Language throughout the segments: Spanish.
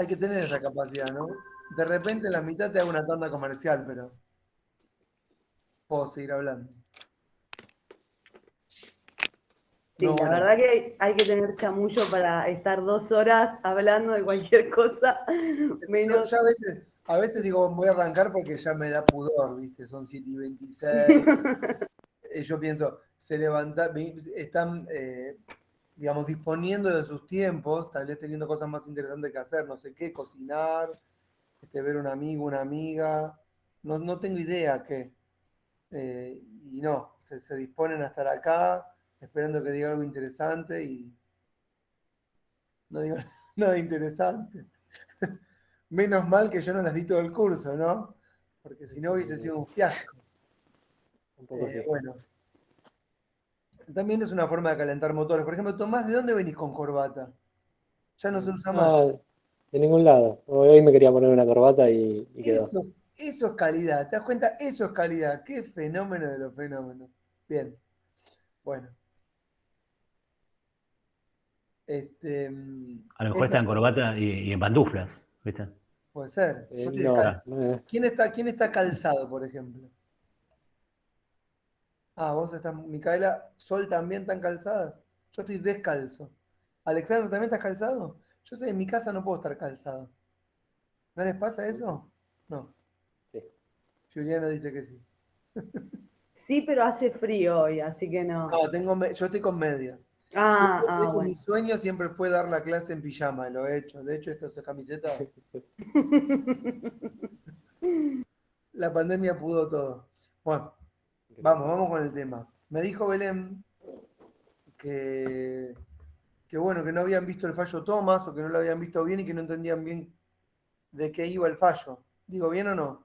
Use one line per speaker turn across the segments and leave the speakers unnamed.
Hay que tener esa capacidad, ¿no? De repente en la mitad te hago una tanda comercial, pero puedo seguir hablando.
Sí,
No,
la
bueno.
verdad que hay que tener chamullo para estar 2 horas hablando de cualquier cosa,
Yo
menos.
ya a veces digo, voy a arrancar porque ya me da pudor, ¿viste? Son 7:26. Yo pienso, se levantan, están, digamos, disponiendo de sus tiempos, tal vez teniendo cosas más interesantes que hacer, no sé qué, cocinar, ver un amigo, una amiga, no tengo idea qué. Y no, se disponen a estar acá, esperando que diga algo interesante y no digo nada interesante. Menos mal que yo no las di todo el curso, ¿no? Porque si no hubiese sido un fiasco.
Un poco sí.
Bueno, también es una forma de calentar motores. Por ejemplo, Tomás, ¿de dónde venís con corbata? Ya no se usa más.
No, de ningún lado. Hoy me quería poner una corbata y quedó.
Eso es calidad. ¿Te das cuenta? Eso es calidad. Qué fenómeno de los fenómenos. Bien. Bueno.
A lo mejor
Esa
está en corbata y en pantuflas, ¿viste?
puede ser. Yo estoy
No,
descalzo.
no es.
Quién está calzado, por ejemplo? Ah, vos estás, Micaela, Sol también están calzadas. Yo estoy descalzo. Alexandra, ¿también estás calzado? Yo sé, en mi casa no puedo estar calzado. ¿No les pasa eso? No.
Sí.
Juliano dice que sí.
Sí, pero hace frío hoy, así que no.
No, yo estoy con medias. De hecho, mi
Bueno.
sueño siempre fue dar la clase en pijama, y lo he hecho. De hecho, esta es camiseta. La pandemia pudo todo. Bueno, vamos con el tema. Me dijo Belén que, que bueno, que no habían visto el fallo Thomas o que no lo habían visto bien y que no entendían bien de qué iba el fallo. ¿Digo bien o no?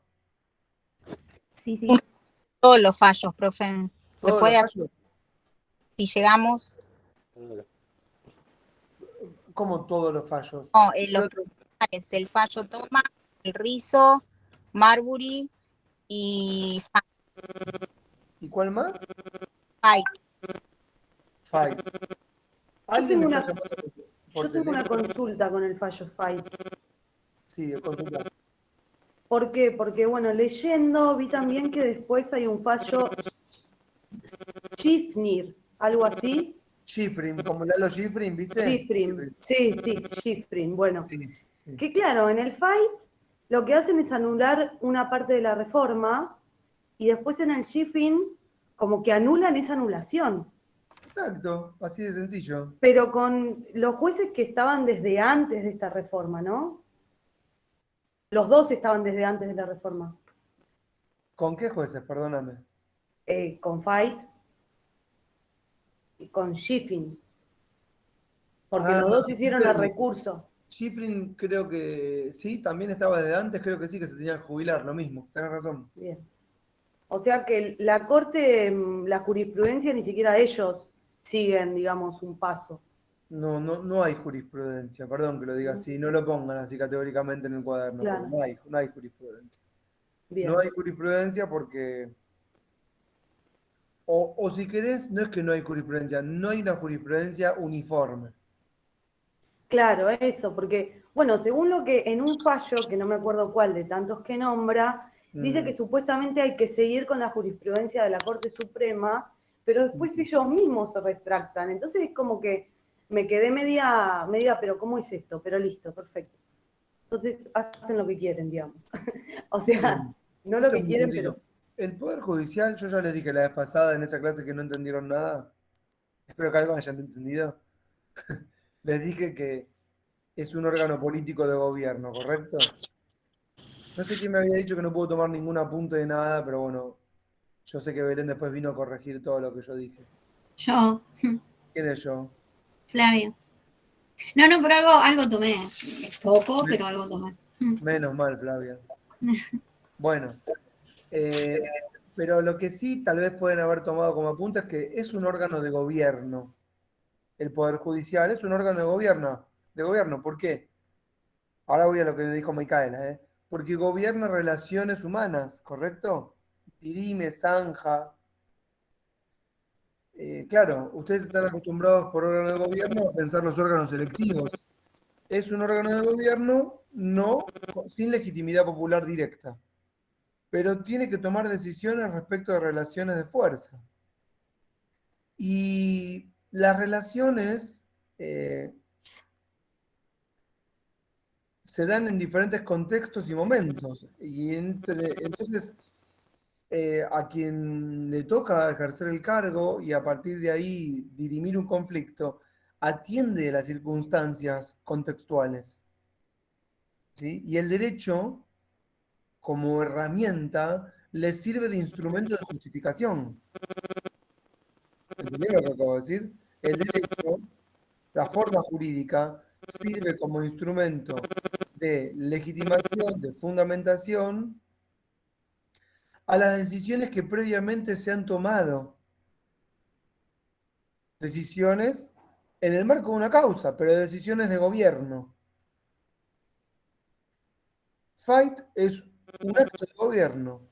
Sí, sí. Todos los fallos, profe. Se
¿Todos los
puede,
fallos?
si llegamos,
¿Cómo todos los fallos?
no,
¿Qué
los
otro?
principales, el fallo Thomas, el Rizzo, Marbury y
¿Y cuál más?
Fight.
Fight.
Yo
¿Alguien
tengo
me está
una,
llamando por
yo tengo una
teléfono?
consulta con el fallo Fight.
Sí, consulta.
¿Por qué? Porque, bueno, leyendo vi también que después hay un fallo Schiffnir, algo así.
Schifrin, como Lalo Schifrin, ¿viste?
Schiffrin,
Schifrin.
sí, sí, Schiffrin. Bueno,
Sí, sí.
que claro, en el Fight lo que hacen es anular una parte de la reforma y después en el Schiffrin como que anulan esa anulación.
Exacto, así de sencillo.
Pero con los jueces que estaban desde antes de esta reforma, ¿no? Los dos estaban desde antes de la reforma.
¿Con qué jueces? Perdóname.
Con Fight y con Schiffrin. Porque
Ah,
los dos
sí,
hicieron el recurso.
Schifrin creo que sí, también estaba desde antes, creo que sí, que se tenía que jubilar, lo mismo, tenés razón.
Bien. O sea que la Corte, la jurisprudencia, ni siquiera ellos siguen, digamos, un paso.
No hay jurisprudencia, perdón que lo diga así, no lo pongan así categóricamente en el cuaderno, pero
Claro,
no hay jurisprudencia. No
bien.
hay jurisprudencia porque, o si querés, no es que no hay jurisprudencia, no hay una jurisprudencia uniforme.
Claro, eso, porque, bueno, según lo que en un fallo, que no me acuerdo cuál de tantos que nombra, dice que
Mm,
supuestamente hay que seguir con la jurisprudencia de la Corte Suprema, pero después ellos mismos se retractan. Entonces es como que me quedé media, pero ¿cómo es esto? Pero listo, perfecto. Entonces hacen lo que quieren, digamos. O sea,
Bien.
no lo
Esto es
que
muy
quieren, pero
sencillo. El Poder Judicial, yo ya les dije la vez pasada en esa clase que no entendieron nada, espero que algo hayan entendido, les dije que es un órgano político de gobierno, ¿correcto? No sé quién me había dicho que no puedo tomar ningún apunte de nada, pero bueno, yo sé que Belén después vino a corregir todo lo que yo dije.
Yo,
¿Quién es yo?
Flavia. No, no, pero algo tomé. Poco,
Me-
pero algo tomé.
Menos mal, Flavia. Bueno, eh, pero lo que sí tal vez pueden haber tomado como apunte es que es un órgano de gobierno. El Poder Judicial es un órgano de gobierno. ¿De gobierno? ¿Por qué? Ahora voy a lo que dijo Micaela, ¿eh? Porque gobierna relaciones humanas, ¿correcto? Dirime, zanja. Claro, ustedes están acostumbrados por órgano de gobierno a pensar los órganos electivos. es un órgano de gobierno sin legitimidad popular directa, pero tiene que tomar decisiones respecto de relaciones de fuerza. Y las relaciones se dan en diferentes contextos y momentos. Y entonces, a quien le toca ejercer el cargo y a partir de ahí dirimir un conflicto, atiende las circunstancias contextuales. ¿Sí? Y el derecho, como herramienta, le sirve de instrumento de justificación. ¿Entendés lo que acabo de decir? El derecho, la forma jurídica, sirve como instrumento de legitimación, de fundamentación a las decisiones que previamente se han tomado. Decisiones en el marco de una causa, pero decisiones de gobierno. Fight es un acto de gobierno.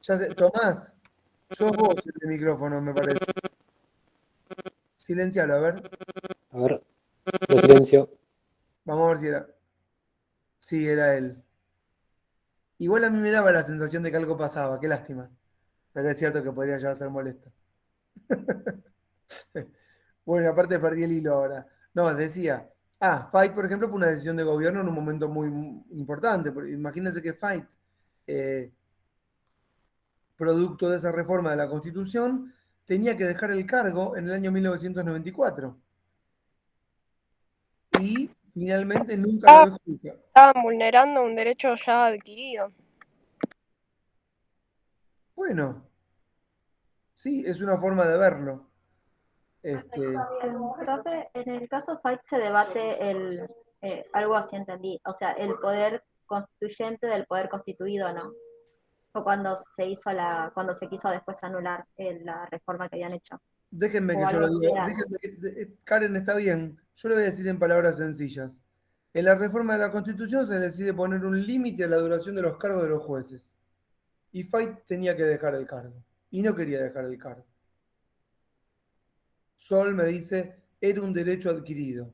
Ya sé, Tomás, sos vos el micrófono, me parece. Silencialo, a ver.
A ver, lo silencio.
Vamos a ver si era. Sí, era él. Igual a mí me daba la sensación de que algo pasaba, qué lástima. Pero es cierto que podría llegar a ser molesto. Bueno, aparte perdí el hilo ahora. No, decía. Fight, por ejemplo, fue una decisión de gobierno en un momento muy importante. Imagínense que Fight, producto de esa reforma de la Constitución, tenía que dejar el cargo en el año 1994. Y finalmente nunca lo dejó.
Estaban vulnerando un derecho ya adquirido.
Bueno, sí, es una forma de verlo.
Profe, en el caso Fight se debate algo así entendí, o sea, el poder constituyente del poder constituido, ¿no? Fue cuando cuando se quiso después anular la reforma que habían hecho.
Déjenme que
O
yo
algo
lo
así
diga.
era.
Karen, está bien. Yo lo voy a decir en palabras sencillas. En la reforma de la Constitución se decide poner un límite a la duración de los cargos de los jueces. Y Fight tenía que dejar el cargo. Y no quería dejar el cargo. Sol me dice, era un derecho adquirido.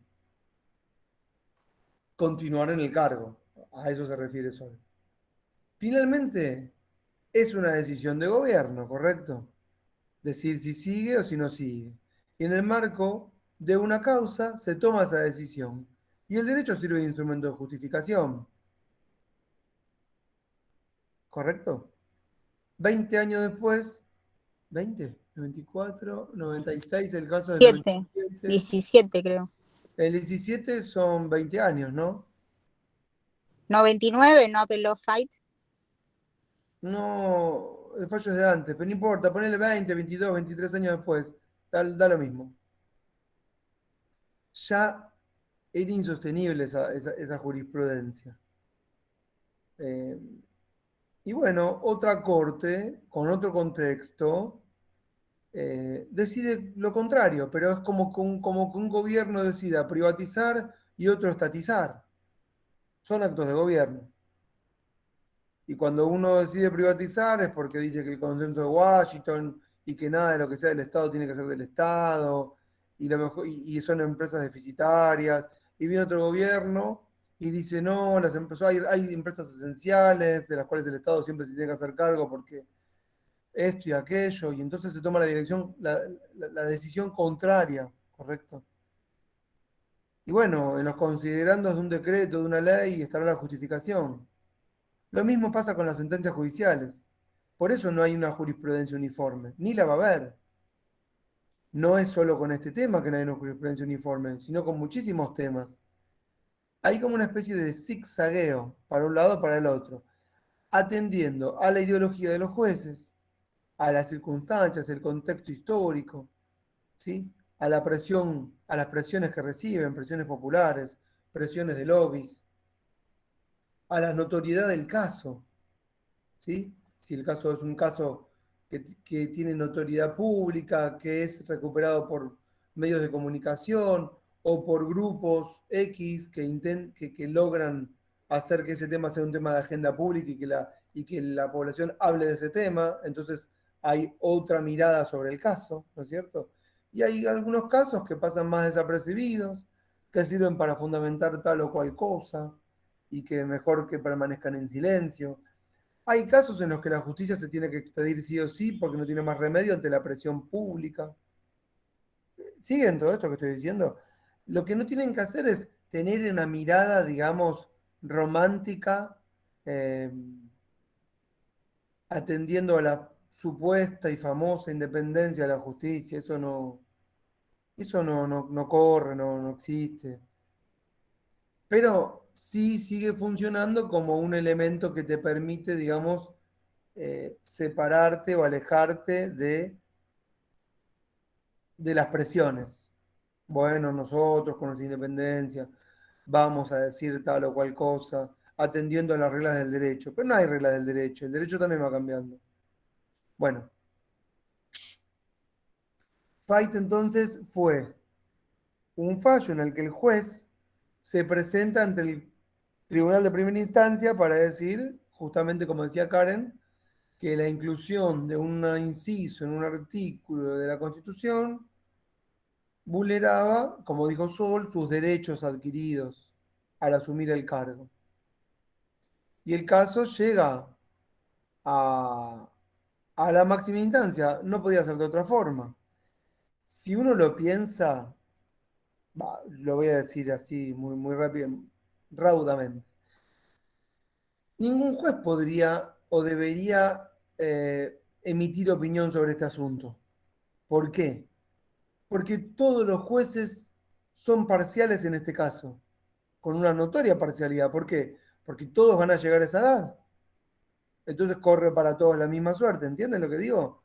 Continuar en el cargo. A eso se refiere Sol. Finalmente, es una decisión de gobierno, ¿correcto? Decir si sigue o si no sigue. Y en el marco de una causa se toma esa decisión. Y el derecho sirve de instrumento de justificación. ¿Correcto? 20 años después, 20, 94, 96, el caso del 97.
17 creo.
El 17 son 20 años, ¿no?
99 no apeló Fight.
No, el fallo es de antes, pero no importa, ponele 20, 22, 23 años después, da lo mismo. Ya era insostenible esa jurisprudencia. Y bueno, otra corte, con otro contexto, decide lo contrario, pero es como que un gobierno decida privatizar y otro estatizar. Son actos de gobierno. Y cuando uno decide privatizar es porque dice que el consenso de Washington y que nada de lo que sea del Estado tiene que ser del Estado, y son empresas deficitarias. Y viene otro gobierno y dice, no, hay empresas esenciales de las cuales el Estado siempre se tiene que hacer cargo porque esto y aquello, y entonces se toma la decisión contraria, ¿correcto? Y bueno, en los considerandos de un decreto, de una ley, estará la justificación. Lo mismo pasa con las sentencias judiciales. Por eso no hay una jurisprudencia uniforme, ni la va a haber. No es solo con este tema que no hay una jurisprudencia uniforme, sino con muchísimos temas. Hay como una especie de zigzagueo para un lado o para el otro, atendiendo a la ideología de los jueces, a las circunstancias, el contexto histórico, ¿sí? A las presiones que reciben, presiones populares, presiones de lobbies, a la notoriedad del caso, ¿sí? Si el caso es un caso que tiene notoriedad pública, que es recuperado por medios de comunicación o por grupos X que logran hacer que ese tema sea un tema de agenda pública y que la población hable de ese tema, entonces hay otra mirada sobre el caso, ¿no es cierto? Y hay algunos casos que pasan más desapercibidos, que sirven para fundamentar tal o cual cosa y que mejor que permanezcan en silencio. Hay casos en los que la justicia se tiene que expedir sí o sí porque no tiene más remedio ante la presión pública. ¿Siguen todo esto que estoy diciendo? Lo que no tienen que hacer es tener una mirada, digamos, romántica, eh, atendiendo a la supuesta y famosa independencia de la justicia. Eso no corre, no existe. Pero sí sigue funcionando como un elemento que te permite, digamos, separarte o alejarte de las presiones. Bueno, nosotros con nuestra independencia vamos a decir tal o cual cosa, atendiendo a las reglas del derecho. Pero no hay reglas del derecho, el derecho también va cambiando. Bueno, Fight entonces fue un fallo en el que el juez se presenta ante el tribunal de primera instancia para decir, justamente como decía Karen, que la inclusión de un inciso en un artículo de la Constitución vulneraba, como dijo Sol, sus derechos adquiridos al asumir el cargo. Y el caso llega a la máxima instancia, no podía ser de otra forma. Si uno lo piensa, lo voy a decir así muy rápido, raudamente. Ningún juez podría o debería emitir opinión sobre este asunto. ¿Por qué? Porque todos los jueces son parciales en este caso, con una notoria parcialidad. ¿Por qué? Porque todos van a llegar a esa edad. Entonces corre para todos la misma suerte, ¿entienden lo que digo?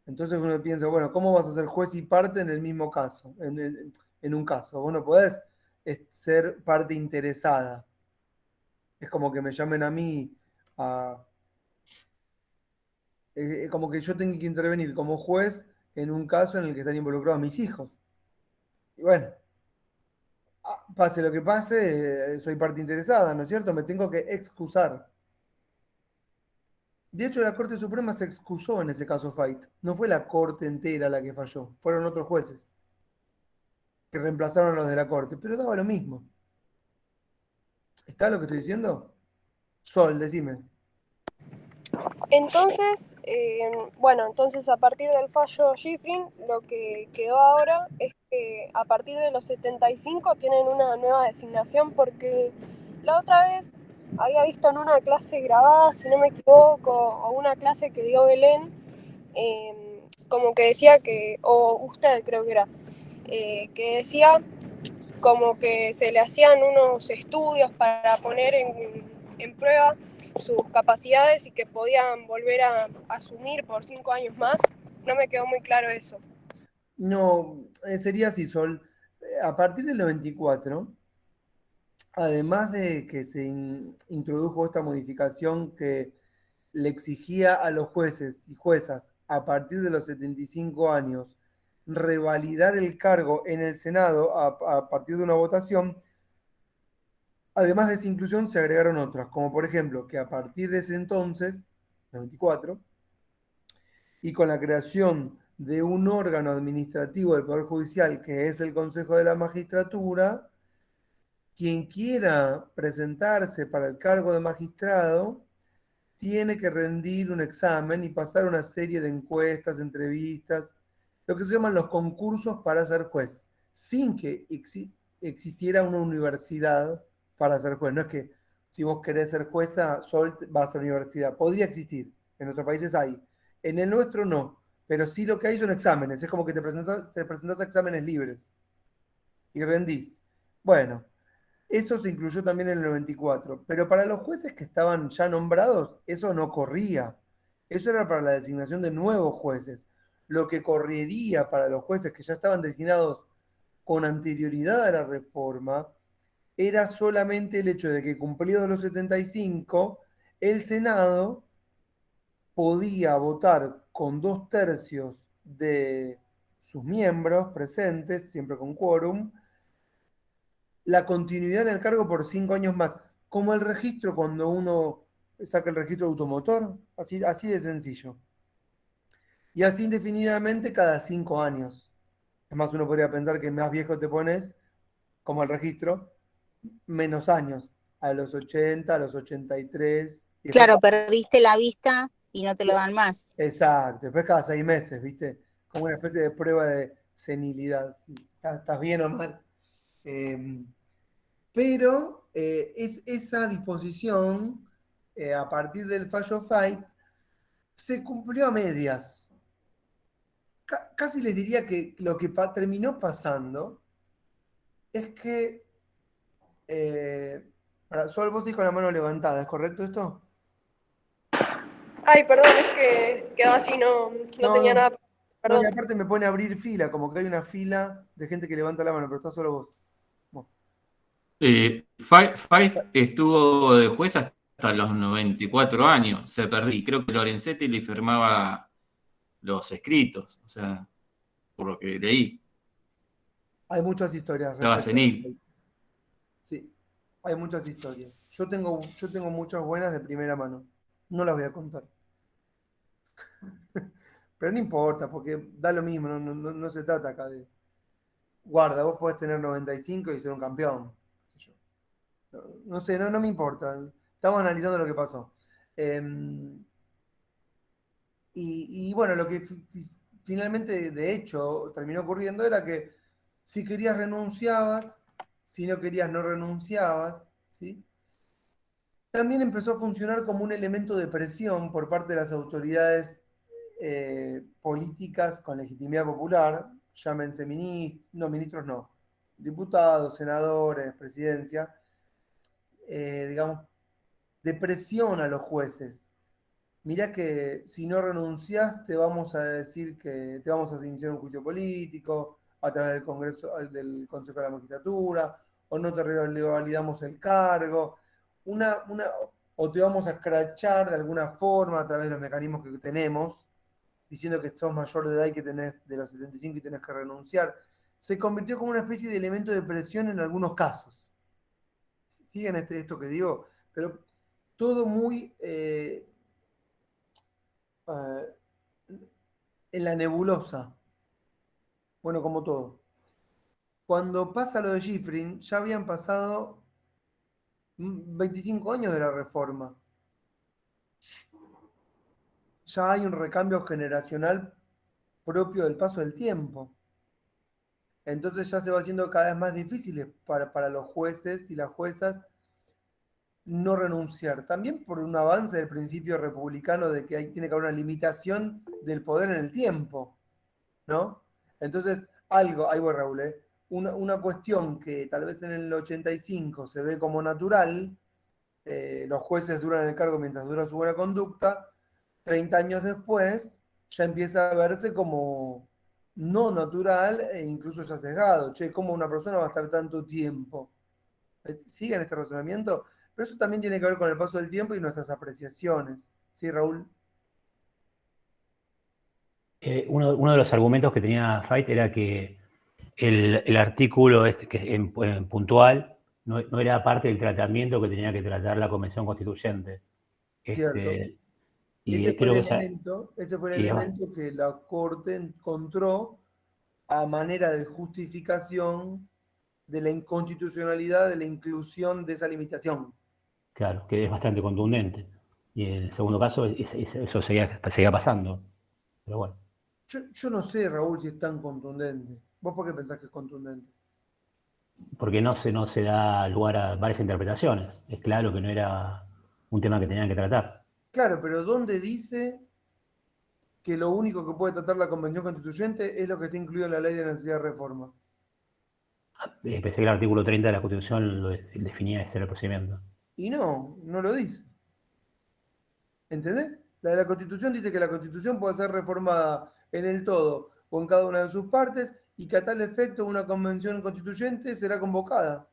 Entonces uno piensa, bueno, ¿cómo vas a ser juez y parte en el mismo caso? En un caso, vos no podés ser parte interesada. Es como que me llamen a mí a... como que yo tengo que intervenir como juez en un caso en el que están involucrados mis hijos. Y bueno, pase lo que pase, soy parte interesada, ¿no es cierto? Me tengo que excusar. De hecho, la Corte Suprema se excusó en ese caso Fight. No fue la Corte entera la que falló, fueron otros jueces que reemplazaron a los de la Corte, pero daba lo mismo. ¿Está lo que estoy diciendo? Sol, decime.
Entonces, entonces a partir del fallo Schifrin, lo que quedó ahora es que a partir de los 75 tienen una nueva designación, porque la otra vez había visto en una clase grabada, si no me equivoco, o una clase que dio Belén, como que decía que, o usted creo que era, que decía como que se le hacían unos estudios para poner en prueba sus capacidades y que podían volver a asumir por 5 años más. No me quedó muy claro eso.
No, sería así, Sol. A partir del 94, además de que se introdujo esta modificación que le exigía a los jueces y juezas a partir de los 75 años revalidar el cargo en el Senado a partir de una votación, además de esa inclusión se agregaron otras, como por ejemplo que a partir de ese entonces, 94, y con la creación de un órgano administrativo del Poder Judicial, que es el Consejo de la Magistratura, quien quiera presentarse para el cargo de magistrado tiene que rendir un examen y pasar una serie de encuestas, entrevistas, lo que se llaman los concursos para ser juez, sin que existiera una universidad para ser juez. No es que si vos querés ser jueza, Sol, vas a la universidad. Podría existir, en otros países hay. En el nuestro no, pero sí lo que hay son exámenes. Es como que te presentás a exámenes libres y rendís. Bueno, eso se incluyó también en el 94, pero para los jueces que estaban ya nombrados, eso no corría. Eso era para la designación de nuevos jueces. Lo que correría para los jueces que ya estaban designados con anterioridad a la reforma era solamente el hecho de que cumplidos los 75, el Senado podía votar con 2/3 de sus miembros presentes, siempre con quórum, la continuidad en el cargo por 5 años más, como el registro cuando uno saca el registro automotor, así de sencillo. Y así indefinidamente cada 5 años. Además, uno podría pensar que más viejo te pones, como el registro, menos años, a los 80, a los 83. Y después
Claro, perdiste la vista y no te lo dan más.
exacto, después cada 6 meses, ¿viste? Como una especie de prueba de senilidad, si estás bien o mal. Pero esa disposición, a partir del fallo Fight, se cumplió a medias. Casi les diría que lo que terminó pasando es que... Sol, vos sí con la mano levantada, ¿es correcto esto?
Ay, perdón, es que quedó así, no tenía nada.
No,
Perdón.
y aparte me pone a abrir fila, como que hay una fila de gente que levanta la mano, pero está solo vos. Bueno,
Feist estuvo de juez hasta los 94 años, se perdió. Y creo que Lorenzetti le firmaba los escritos, o sea, por lo que leí.
hay muchas historias
Estaba
respecto a
senil.
esto. Sí, hay muchas historias. Yo tengo muchas buenas de primera mano. No las voy a contar. Pero no importa, porque da lo mismo, no se trata acá de... Guarda, vos podés tener 95 y ser un campeón. Qué sé yo. No sé, no me importa. Estamos analizando lo que pasó. Y bueno, lo que finalmente, de hecho, terminó ocurriendo era que si querías renunciabas, si no querías no renunciabas, ¿sí? También empezó a funcionar como un elemento de presión por parte de las autoridades políticas con legitimidad popular, llámense ministros no, diputados, senadores, presidencia, digamos, de presión a los jueces. Mirá que si no renunciás te vamos a decir que te vamos a iniciar un juicio político a través del Congreso, del Consejo de la Magistratura, o no te revalidamos el cargo, o te vamos a escrachar de alguna forma a través de los mecanismos que tenemos, diciendo que sos mayor de edad y que tenés de los 75 y tenés que renunciar. Se convirtió como una especie de elemento de presión en algunos casos. ¿Siguen esto que digo? Pero todo muy... en la nebulosa. Bueno, como todo. Cuando pasa lo de Schifrin, ya habían pasado 25 años de la reforma. Ya hay un recambio generacional propio del paso del tiempo. Entonces ya se va haciendo cada vez más difícil para los jueces y las juezas no renunciar. También por un avance del principio republicano de que tiene que haber una limitación del poder en el tiempo, ¿no? Entonces, ahí voy Raúl, una cuestión que tal vez en el 85 se ve como natural, los jueces duran el cargo mientras dura su buena conducta, 30 años después ya empieza a verse como no natural e incluso ya sesgado. Che, ¿cómo una persona va a estar tanto tiempo? ¿Siguen este razonamiento? Pero eso también tiene que ver con el paso del tiempo y nuestras apreciaciones. ¿Sí, Raúl?
Uno de los argumentos que tenía Fight era que el artículo que en puntual no era parte del tratamiento que tenía que tratar la Convención Constituyente.
Cierto.
Y
ese fue
creo
el
que
elemento que la Corte encontró a manera de justificación de la inconstitucionalidad de la inclusión de esa limitación.
claro, que es bastante contundente. Y en el segundo caso, eso seguía pasando. Pero bueno.
Yo no sé, Raúl, si es tan contundente. ¿Vos por qué pensás que es contundente?
Porque no se da lugar a varias interpretaciones. Es claro que no era un tema que tenían que tratar.
Claro, pero ¿dónde dice que lo único que puede tratar la Convención Constituyente es lo que está incluido en la Ley de Necesidad de Reforma?
Pensé que el artículo 30 de la Constitución lo definía ese era el procedimiento.
Y no lo dice. ¿Entendés? La de la Constitución dice que la Constitución puede ser reformada en el todo o en cada una de sus partes y que a tal efecto una convención constituyente será convocada.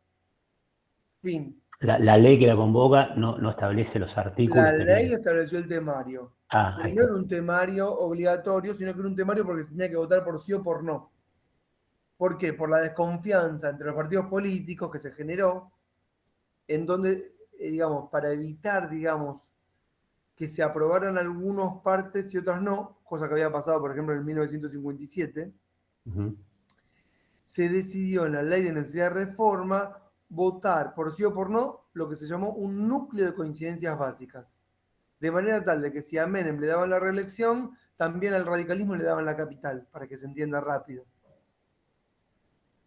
Fin.
La ley que la convoca no establece los artículos.
La ley estableció el temario.
Ahí
No
está.
era un temario obligatorio, sino que era un temario porque se tenía que votar por sí o por no. ¿Por qué? Por la desconfianza entre los partidos políticos que se generó, en donde, digamos, para evitar, digamos, que se aprobaran algunas partes y otras no, cosa que había pasado, por ejemplo, en 1957, se decidió en la ley de necesidad de reforma votar por sí o por no lo que se llamó un núcleo de coincidencias básicas. De manera tal de que si a Menem le daban la reelección, también al radicalismo le daban la capital, para que se entienda rápido.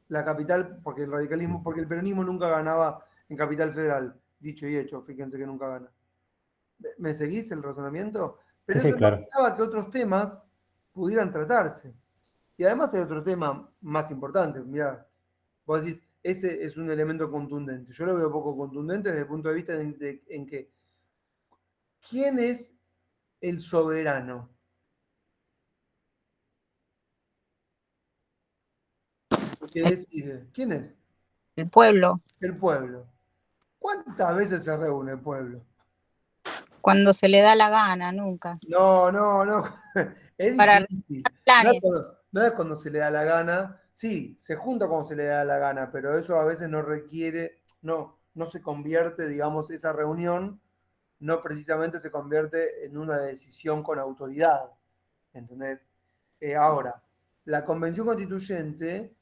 La capital, porque el peronismo nunca ganaba en Capital Federal, dicho y hecho, fíjense que nunca gana. ¿Me seguís el razonamiento? Pero
Sí,
eso
claro.
no quitaba que otros temas pudieran tratarse. Y además hay otro tema más importante. Mirá, vos decís, ese es un elemento contundente. Yo lo veo poco contundente desde el punto de vista en que, ¿quién es el soberano? El que decide. ¿Quién es?
El pueblo,
El pueblo. ¿Cuántas veces se reúne el pueblo?
cuando se le da la gana, nunca.
No. Es
Para
difícil.
planes.
No es cuando se le da la gana. Sí, se junta cuando se le da la gana, pero eso a veces no requiere, no se convierte, digamos, esa reunión, no precisamente se convierte en una decisión con autoridad. ¿Entendés? Ahora, la Convención Constituyente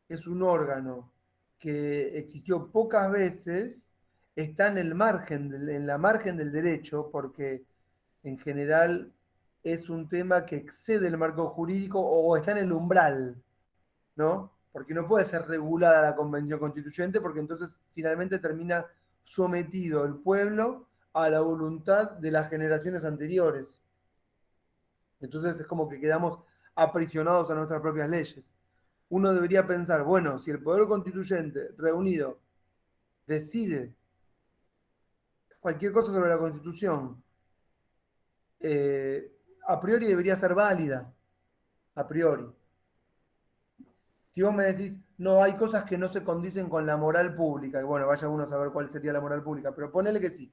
es un órgano que existió pocas veces, está en la margen del derecho, porque en general es un tema que excede el marco jurídico o está en el umbral, ¿no? Porque no puede ser regulada la Convención Constituyente, porque entonces finalmente termina sometido el pueblo a la voluntad de las generaciones anteriores. Entonces es como que quedamos aprisionados a nuestras propias leyes. Uno debería pensar, bueno, si el Poder Constituyente reunido decide cualquier cosa sobre la Constitución, a priori debería ser válida, a priori. Si vos me decís, no, hay cosas que no se condicen con la moral pública, y bueno, vaya uno a saber cuál sería la moral pública, pero ponele que sí.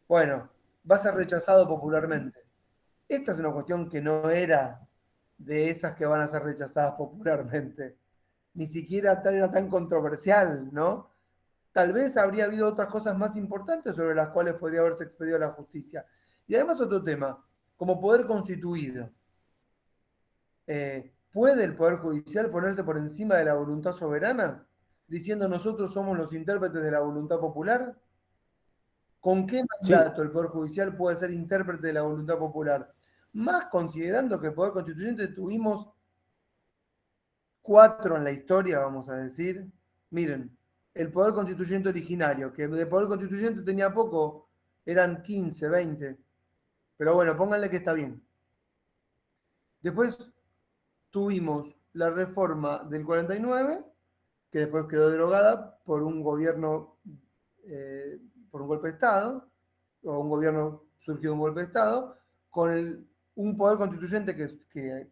Bueno, va a ser rechazado popularmente. Esta es una cuestión que no era de esas que van a ser rechazadas popularmente. Ni siquiera era tan controversial, ¿no? Tal vez habría habido otras cosas más importantes sobre las cuales podría haberse expedido la justicia. Y además otro tema, como poder constituido. ¿Puede el Poder Judicial ponerse por encima de la voluntad soberana? Diciendo nosotros somos los intérpretes de la voluntad popular. ¿Con qué mandato el Poder Judicial puede ser intérprete de la voluntad popular? Más considerando que el Poder Constituyente tuvimos 4 en la historia, vamos a decir. Miren, el Poder Constituyente originario, que de Poder Constituyente tenía poco, eran 15, 20. Pero bueno, pónganle que está bien. Después tuvimos la reforma del 49, que después quedó derogada por un gobierno, por un golpe de Estado, o un gobierno surgido de un golpe de Estado, con un poder constituyente que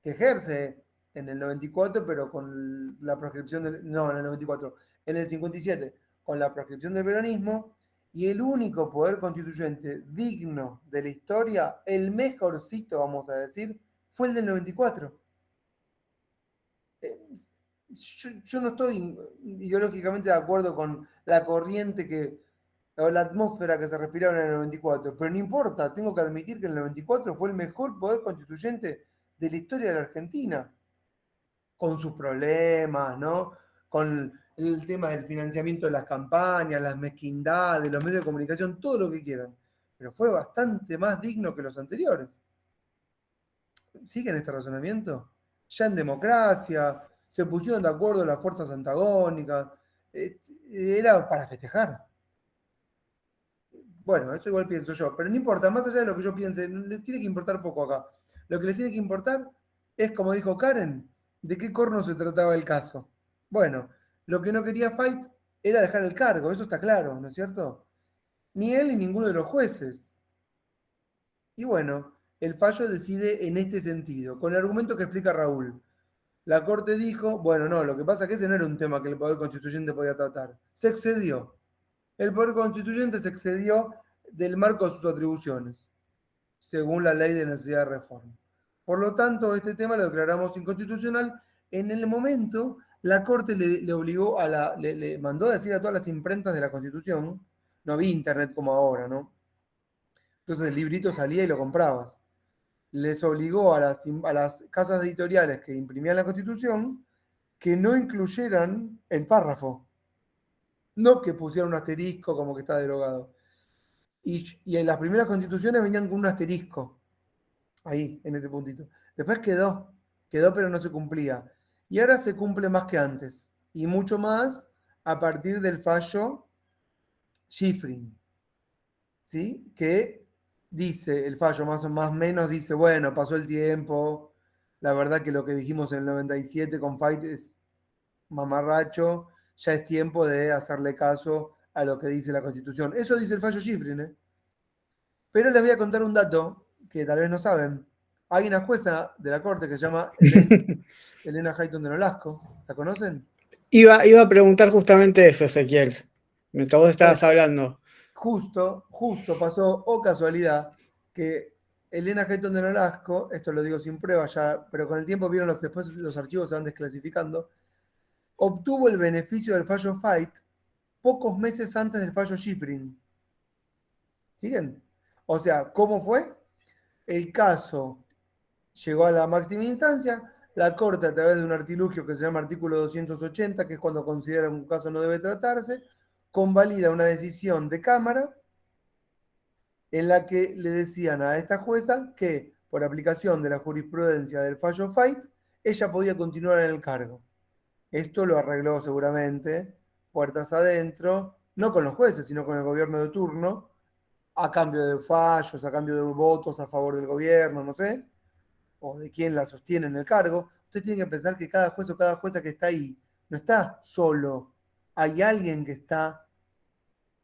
ejerce en el 94, pero con la proscripción no, en el 94, en el 57, con la proscripción del peronismo, y el único poder constituyente digno de la historia, el mejorcito, vamos a decir, fue el del 94. Yo no estoy ideológicamente de acuerdo con la corriente o la atmósfera que se respiraba en el 94, pero no importa, tengo que admitir que en el 94 fue el mejor poder constituyente de la historia de la Argentina, con sus problemas, ¿no? Con el tema del financiamiento de las campañas, las mezquindades, los medios de comunicación, todo lo que quieran, pero fue bastante más digno que los anteriores. ¿Siguen este razonamiento? Ya en democracia, se pusieron de acuerdo las fuerzas antagónicas, era para festejar. Bueno, eso igual pienso yo, pero no importa, más allá de lo que yo piense, les tiene que importar poco acá. Lo que les tiene que importar es, como dijo Karen, de qué corno se trataba el caso. Bueno, lo que no quería Fight era dejar el cargo, eso está claro, ¿no es cierto? Ni él ni ninguno de los jueces. Y bueno, el fallo decide en este sentido, con el argumento que explica Raúl. La Corte dijo, bueno, no, lo que pasa es que ese no era un tema que el Poder Constituyente podía tratar. Se excedió. El Poder Constituyente se excedió del marco de sus atribuciones, según la Ley de Necesidad de Reforma. Por lo tanto, este tema lo declaramos inconstitucional. En el momento, la Corte le obligó le mandó a decir a todas las imprentas de la Constitución, no había internet como ahora, ¿no? Entonces el librito salía y lo comprabas. Les obligó a las casas editoriales que imprimían la Constitución que no incluyeran el párrafo. No que pusieran un asterisco como que está derogado. Y en las primeras constituciones venían con un asterisco. Ahí, en ese puntito. Después quedó pero no se cumplía. Y ahora se cumple más que antes. Y mucho más a partir del fallo Schifrin. ¿Sí? Que dice, el fallo más o menos dice, bueno, pasó el tiempo, la verdad que lo que dijimos en el 97 con Fight es mamarracho, ya es tiempo de hacerle caso a lo que dice la Constitución. Eso dice el fallo Schifrin, ¿eh? Pero les voy a contar un dato que tal vez no saben. Hay una jueza de la Corte que se llama Elena Hayton de Nolasco. ¿La conocen?
Iba a preguntar justamente eso, Ezequiel. Mientras vos estabas hablando.
Justo pasó, o casualidad, que Elena Hayton de Nolasco, esto lo digo sin prueba ya, pero con el tiempo vieron después los archivos se van desclasificando, obtuvo el beneficio del fallo Fight pocos meses antes del fallo Schifrin. ¿Siguen? O sea, ¿cómo fue? El caso llegó a la máxima instancia, la Corte a través de un artilugio que se llama artículo 280, que es cuando considera un caso no debe tratarse, convalida una decisión de Cámara en la que le decían a esta jueza que por aplicación de la jurisprudencia del fallo Fight, ella podía continuar en el cargo. Esto lo arregló seguramente, puertas adentro, no con los jueces, sino con el gobierno de turno, a cambio de fallos, a cambio de votos a favor del gobierno, no sé, o de quien la sostiene en el cargo. Ustedes tienen que pensar que cada juez o cada jueza que está ahí no está solo. Hay alguien que está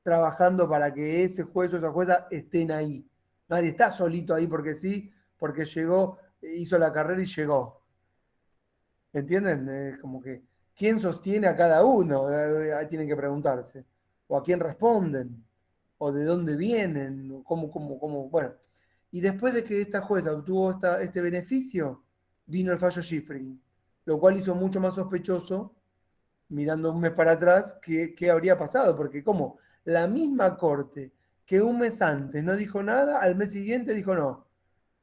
trabajando para que ese juez o esa jueza estén ahí. Nadie está solito ahí porque sí, porque llegó, hizo la carrera y llegó. ¿Entienden? Es como que, ¿quién sostiene a cada uno? Ahí tienen que preguntarse. O a quién responden. O de dónde vienen. O cómo. Bueno. Y después de que esta jueza obtuvo este beneficio, vino el fallo Schifrin. Lo cual hizo mucho más sospechoso, mirando un mes para atrás, qué habría pasado. Porque como la misma corte que un mes antes no dijo nada, al mes siguiente dijo no.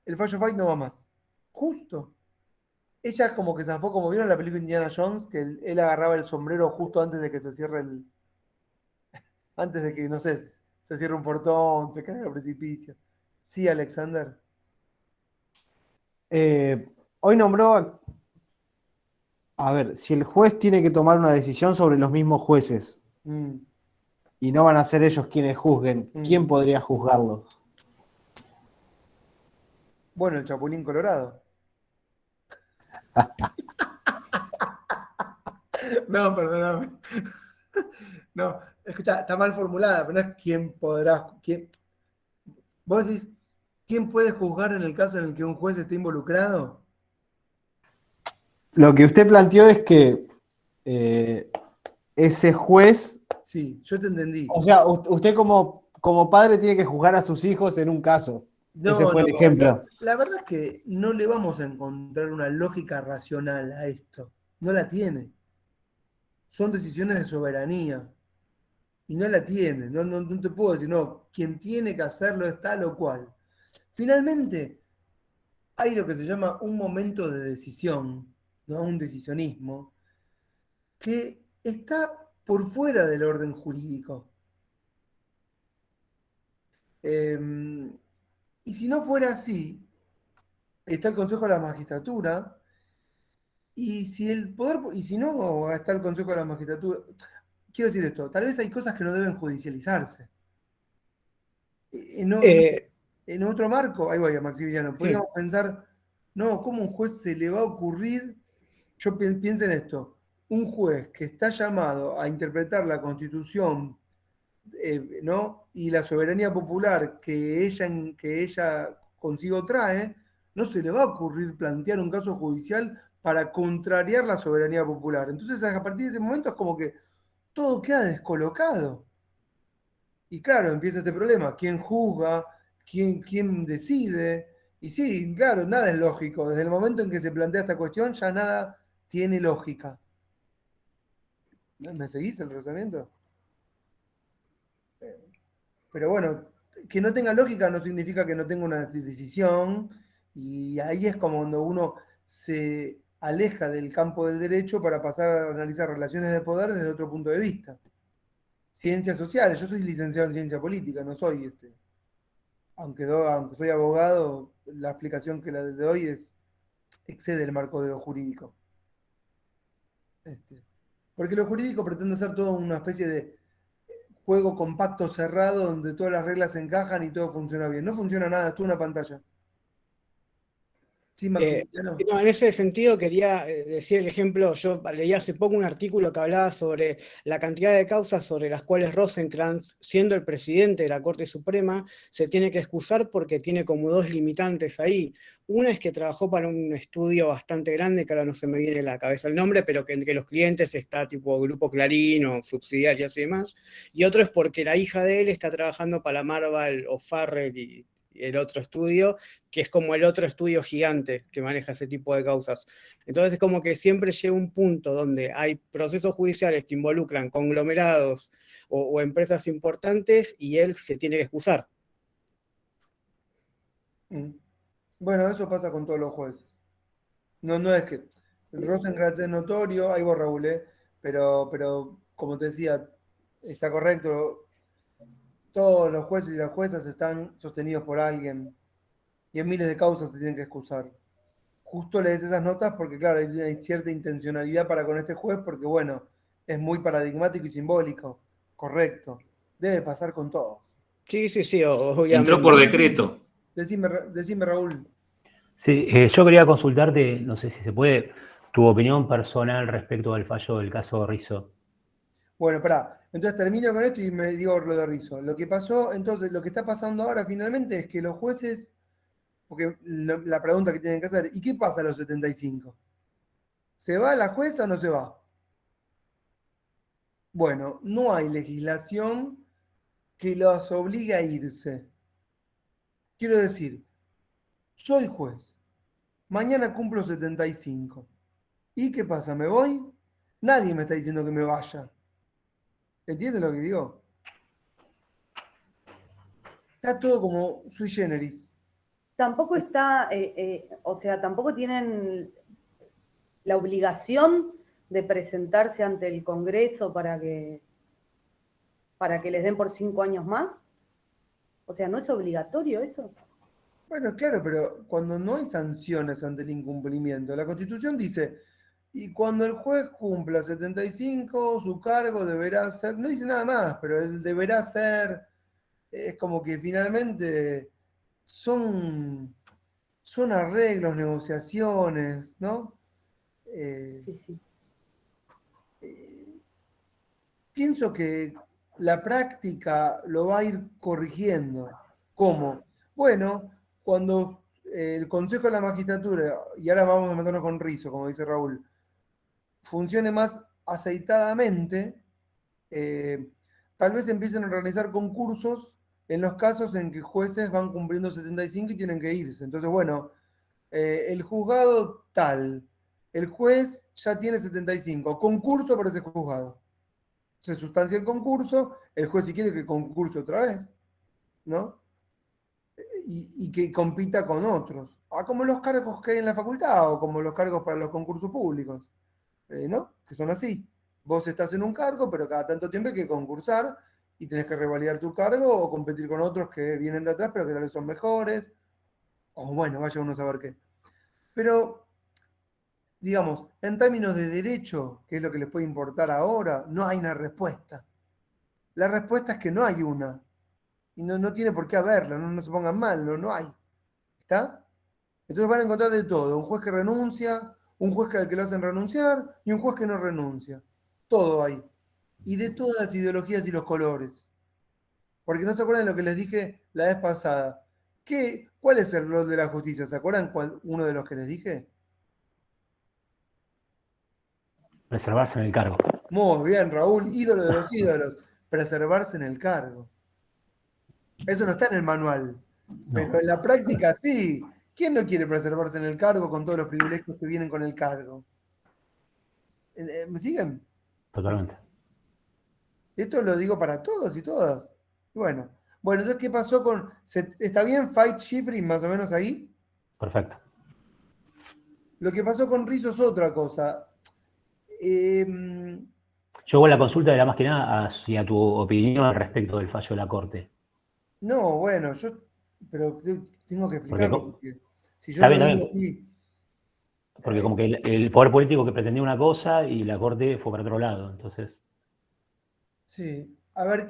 El fallo Fight no va más. Justo. Ella como que zafó, como vieron en la película Indiana Jones, que él agarraba el sombrero justo antes de que se cierre antes de que, no sé, se cierre un portón, se caiga el precipicio. Sí, Alexander.
Hoy nombró, a ver, si el juez tiene que tomar una decisión sobre los mismos jueces y no van a ser ellos quienes juzguen, ¿quién podría juzgarlos?
Bueno, el Chapulín Colorado. No, perdóname. No, escucha, está mal formulada, pero no es quién podrá. Vos decís, ¿quién puede juzgar en el caso en el que un juez esté involucrado?
Lo que usted planteó es que ese juez.
Sí, yo te entendí.
O sea, usted como padre tiene que juzgar a sus hijos en un caso.
No,
ese fue el ejemplo.
La verdad es que no le vamos a encontrar una lógica racional a esto. No la tiene. Son decisiones de soberanía. Y no la tiene. No te puedo decir, no, quien tiene que hacerlo es tal o cual. Finalmente, hay lo que se llama un momento de decisión, ¿no? Un decisionismo, que está por fuera del orden jurídico. Y si no fuera así, está el Consejo de la Magistratura, y si no está el Consejo de la Magistratura, quiero decir esto, tal vez hay cosas que no deben judicializarse. En otro marco, ahí voy a Maximiliano, podríamos pensar, no, ¿cómo un juez se le va a ocurrir? Yo pienso en esto, un juez que está llamado a interpretar la Constitución, ¿no? Y la soberanía popular que ella consigo trae, no se le va a ocurrir plantear un caso judicial para contrariar la soberanía popular. Entonces, a partir de ese momento es como que todo queda descolocado. Y claro, empieza este problema. ¿Quién juzga? ¿Quién decide? Y sí, claro, nada es lógico. Desde el momento en que se plantea esta cuestión, ya nada tiene lógica. ¿Me seguís el razonamiento? Pero bueno, que no tenga lógica no significa que no tenga una decisión. Y ahí es como cuando uno se aleja del campo del derecho para pasar a analizar relaciones de poder desde otro punto de vista. Ciencias sociales, yo soy licenciado en ciencia política, no soy aunque soy abogado, la explicación que le doy excede el marco de lo jurídico. Porque lo jurídico pretende ser todo una especie de juego compacto cerrado donde todas las reglas se encajan y todo funciona bien. No funciona nada, es toda una pantalla. Sí, Maximiliano.
No, en ese sentido quería decir el ejemplo, yo leí hace poco un artículo que hablaba sobre la cantidad de causas sobre las cuales Rosenkrantz, siendo el presidente de la Corte Suprema, se tiene que excusar porque tiene como dos limitantes ahí. Una es que trabajó para un estudio bastante grande, que ahora no se me viene a la cabeza el nombre, pero que entre los clientes está tipo Grupo Clarín o subsidiarias y demás. Y otro es porque la hija de él está trabajando para Marval o Farrell y el otro estudio, que es como el otro estudio gigante que maneja ese tipo de causas. Entonces es como que siempre llega un punto donde hay procesos judiciales que involucran conglomerados o empresas importantes y él se tiene que excusar.
Bueno, eso pasa con todos los jueces. No es que Rosenkrantz es notorio, ahí vos Raúl, pero como te decía, está correcto. Todos los jueces y las juezas están sostenidos por alguien y en miles de causas se tienen que excusar. Justo lees esas notas porque, claro, hay cierta intencionalidad para con este juez porque, bueno, es muy paradigmático y simbólico. Correcto. Debe pasar con todos.
Sí, obviamente.
Entró por decreto.
Decime, Raúl.
Sí, yo quería consultarte, no sé si se puede, tu opinión personal respecto al fallo del caso Rizzo.
Bueno, entonces termino con esto y me digo lo de Rizzo. Lo que pasó, entonces, lo que está pasando ahora finalmente es que los jueces, porque la pregunta que tienen que hacer, ¿y qué pasa a los 75? ¿Se va la jueza o no se va? Bueno, no hay legislación que los obligue a irse. Quiero decir, soy juez, mañana cumplo 75. ¿Y qué pasa? ¿Me voy? Nadie me está diciendo que me vaya. ¿Entiendes lo que digo? Está todo como sui generis.
Tampoco está, tampoco tienen la obligación de presentarse ante el Congreso para que les den por 5 años más. O sea, ¿no es obligatorio eso?
Bueno, claro, pero cuando no hay sanciones ante el incumplimiento, la Constitución dice, y cuando el juez cumpla 75, su cargo deberá ser, no dice nada más, pero él deberá ser, es como que finalmente son arreglos, negociaciones, ¿no?
Sí.
Pienso que la práctica lo va a ir corrigiendo. ¿Cómo? Bueno, cuando el Consejo de la Magistratura, y ahora vamos a meternos con Rizzo, como dice Raúl, funcione más aceitadamente, tal vez empiecen a organizar concursos en los casos en que jueces van cumpliendo 75 y tienen que irse. Entonces, bueno, el juzgado tal, el juez ya tiene 75, concurso para ese juzgado. Se sustancia el concurso, el juez si quiere que concurse otra vez, ¿no? Y que compita con otros. Como los cargos que hay en la facultad o como los cargos para los concursos públicos, ¿no? Que son así. Vos estás en un cargo, pero cada tanto tiempo hay que concursar y tenés que revalidar tu cargo o competir con otros que vienen de atrás, pero que tal vez son mejores. O bueno, vaya uno a saber qué. Pero, digamos, en términos de derecho, que es lo que les puede importar ahora, no hay una respuesta. La respuesta es que no hay una. Y no tiene por qué haberla, no se pongan mal, no hay. ¿Está? Entonces van a encontrar de todo. Un juez que renuncia, un juez al que lo hacen renunciar y un juez que no renuncia. Todo hay. Y de todas las ideologías y los colores. Porque no se acuerdan de lo que les dije la vez pasada. ¿Cuál es el rol de la justicia? ¿Se acuerdan uno de los que les dije?
Preservarse en el cargo.
Muy bien, Raúl, ídolo de los ídolos. Preservarse en el cargo. Eso no está en el manual. Pero en la práctica sí. ¿Quién no quiere preservarse en el cargo con todos los privilegios que vienen con el cargo? ¿Me siguen?
Totalmente.
Esto lo digo para todos y todas. Bueno, entonces, ¿qué pasó con... ¿Está bien Veit Schifrin más o menos ahí?
Perfecto.
Lo que pasó con Rizzo es otra cosa.
Yo la consulta era más que nada hacia tu opinión al respecto del fallo de la Corte.
No, bueno, pero tengo que explicarlo, porque si yo
Está
lo
bien,
digo
está bien.
así,
Porque como que el poder político que pretendía una cosa y la Corte fue para otro lado, entonces...
sí. A ver,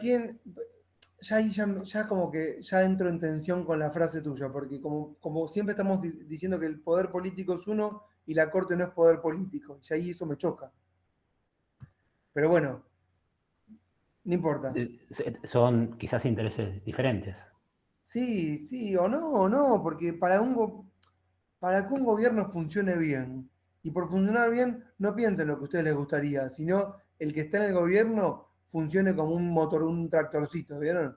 ya ahí ya como que ya entro en tensión con la frase tuya, porque como siempre estamos diciendo que el poder político es uno y la Corte no es poder político, y ahí eso me choca. Pero bueno, no importa.
Son quizás intereses diferentes.
Sí, sí, o no, porque para que un gobierno funcione bien, y por funcionar bien, no piensen lo que a ustedes les gustaría, sino el que está en el gobierno funcione como un motor, un tractorcito, ¿vieron?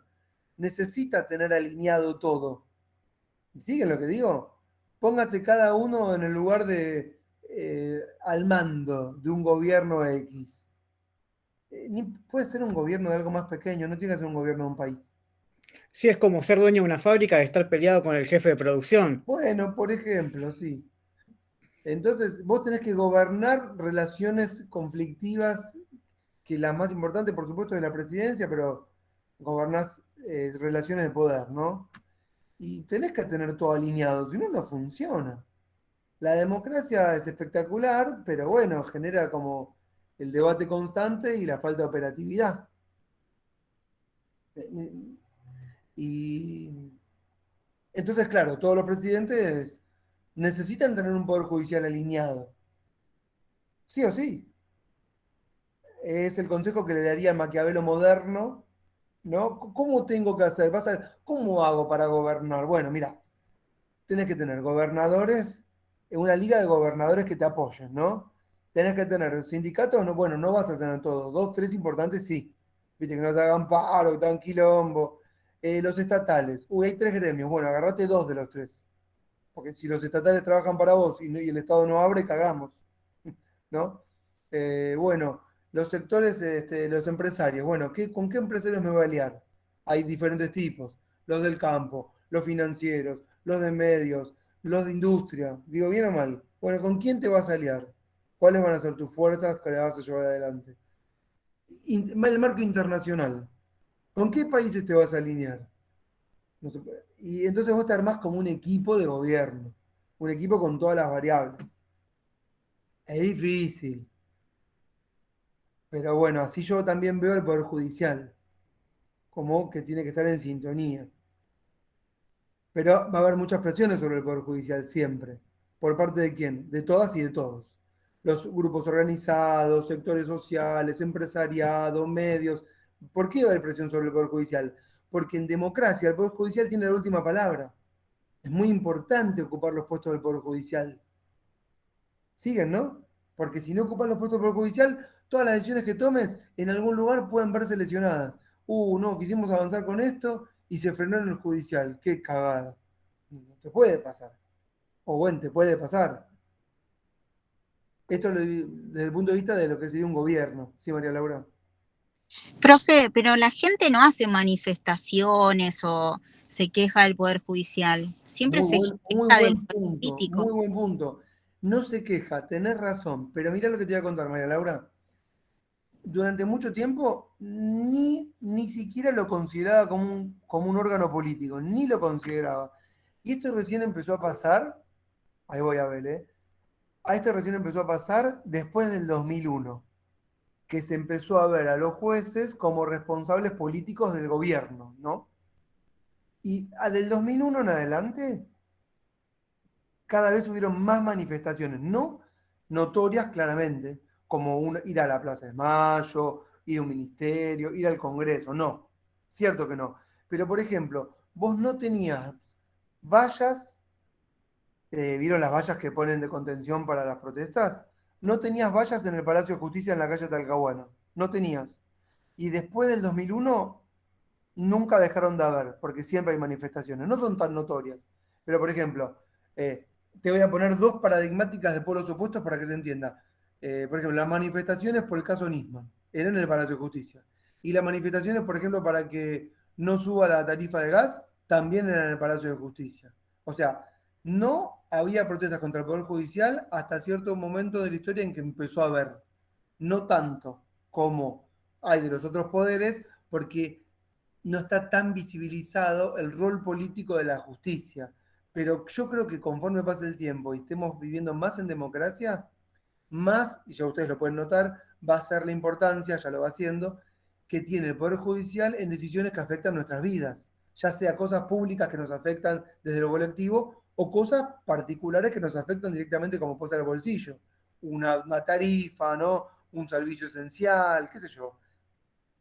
Necesita tener alineado todo. ¿Siguen lo que digo? Póngase cada uno en el lugar al mando de un gobierno X. Puede ser un gobierno de algo más pequeño, no tiene que ser un gobierno de un país.
Sí, es como ser dueño de una fábrica y estar peleado con el jefe de producción.
Bueno, por ejemplo, sí. Entonces, vos tenés que gobernar relaciones conflictivas, que la más importante, por supuesto, es la presidencia, pero gobernás relaciones de poder, ¿no? Y tenés que tener todo alineado, si no, no funciona. La democracia es espectacular, pero bueno, genera como el debate constante y la falta de operatividad. Y entonces, claro, todos los presidentes necesitan tener un poder judicial alineado. Sí o sí. Es el consejo que le daría a Maquiavelo moderno, ¿no? ¿Cómo tengo que hacer? ¿Cómo hago para gobernar? Bueno, mira, tenés que tener gobernadores, una liga de gobernadores que te apoyen, ¿no? Tenés que tener sindicatos, no, bueno, no vas a tener todos, 2, 3 importantes sí. Viste, que no te hagan paro, que te hagan quilombo. Los estatales, hay 3 gremios, bueno, agarrate 2 de los 3. Porque si los estatales trabajan para vos y el Estado no abre, cagamos, ¿no? Bueno, los sectores, los empresarios, bueno, ¿con qué empresarios me voy a aliar? Hay diferentes tipos, los del campo, los financieros, los de medios, los de industria, digo bien o mal. Bueno, ¿con quién te vas a aliar? ¿Cuáles van a ser tus fuerzas que le vas a llevar adelante? El marco internacional, ¿con qué países te vas a alinear? No se puede. Y entonces vos te armás como un equipo de gobierno, un equipo con todas las variables. Es difícil, pero bueno, así yo también veo el Poder Judicial, como que tiene que estar en sintonía. Pero va a haber muchas presiones sobre el Poder Judicial siempre. ¿Por parte de quién? De todas y de todos. Los grupos organizados, sectores sociales, empresariado, medios. ¿Por qué va a haber presión sobre el Poder Judicial? Porque en democracia el Poder Judicial tiene la última palabra. Es muy importante ocupar los puestos del Poder Judicial. Siguen, ¿no? Porque si no ocupan los puestos del Poder Judicial, todas las decisiones que tomes en algún lugar pueden verse lesionadas. No, quisimos avanzar con esto y se frenó en el judicial. Qué cagada. No te puede pasar. O bueno, te puede pasar. Esto desde el punto de vista de lo que sería un gobierno. Sí, María Laura.
Profe, pero la gente no hace manifestaciones o se queja del Poder Judicial. Siempre se queja del poder político.
Muy buen punto. No se queja, tenés razón. Pero mira lo que te voy a contar, María Laura. Durante mucho tiempo ni siquiera lo consideraba como un órgano político, ni lo consideraba. Y esto recién empezó a pasar, ahí voy a ver, esto recién empezó a pasar después del 2001, que se empezó a ver a los jueces como responsables políticos del gobierno, ¿no? Y del 2001 en adelante, cada vez hubieron más manifestaciones, no notorias claramente, como ir a la Plaza de Mayo, ir a un ministerio, ir al Congreso, no, cierto que no. Pero, por ejemplo, vos no tenías vallas, ¿vieron las vallas que ponen de contención para las protestas? No tenías vallas en el Palacio de Justicia en la calle Talcahuano, no tenías. Y después del 2001 nunca dejaron de haber, porque siempre hay manifestaciones, no son tan notorias. Pero, por ejemplo, te voy a poner 2 paradigmáticas de polos opuestos para que se entienda. Por ejemplo, las manifestaciones por el caso Nisman eran en el Palacio de Justicia. Y las manifestaciones, por ejemplo, para que no suba la tarifa de gas, también eran en el Palacio de Justicia. O sea, No había protestas contra el Poder Judicial hasta cierto momento de la historia en que empezó a haber. No tanto como hay de los otros poderes, porque no está tan visibilizado el rol político de la justicia. Pero yo creo que conforme pase el tiempo y estemos viviendo más en democracia, más, y ya ustedes lo pueden notar, va a ser la importancia, ya lo va haciendo, que tiene el Poder Judicial en decisiones que afectan nuestras vidas, ya sea cosas públicas que nos afectan desde lo colectivo o cosas particulares que nos afectan directamente como puede ser el bolsillo, una tarifa, ¿no? Un servicio esencial, qué sé yo.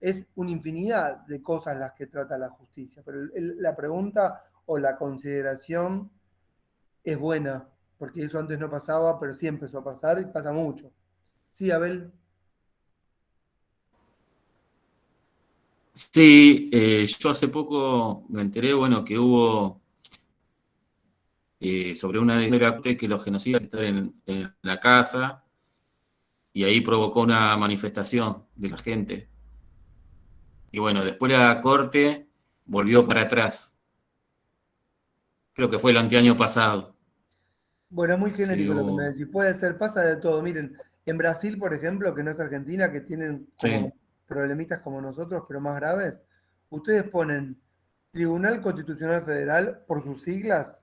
Es una infinidad de cosas las que trata la justicia, pero la pregunta o la consideración es buena, porque eso antes no pasaba, pero sí empezó a pasar y pasa mucho. Sí, Abel.
Sí, yo hace poco me enteré, bueno, que hubo sobre una de que los genocidas estaban en la casa y ahí provocó una manifestación de la gente. Y bueno, después la corte volvió para atrás. Creo que fue el anteaño pasado.
Bueno, es muy
Sí,
genérico lo que me decís. Puede ser, pasa de todo. Miren, en Brasil, por ejemplo, que no es Argentina, que tienen como
sí.
problemitas como nosotros, pero más graves, ustedes ponen Tribunal Constitucional Federal por sus siglas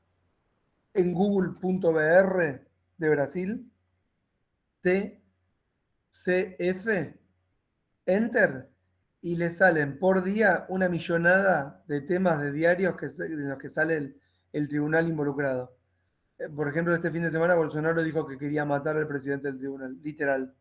en google.br de Brasil, TCF, Enter, y le salen por día una millonada de temas de diarios en los que sale el tribunal involucrado. Por ejemplo, este fin de semana Bolsonaro dijo que quería matar al presidente del tribunal, literal.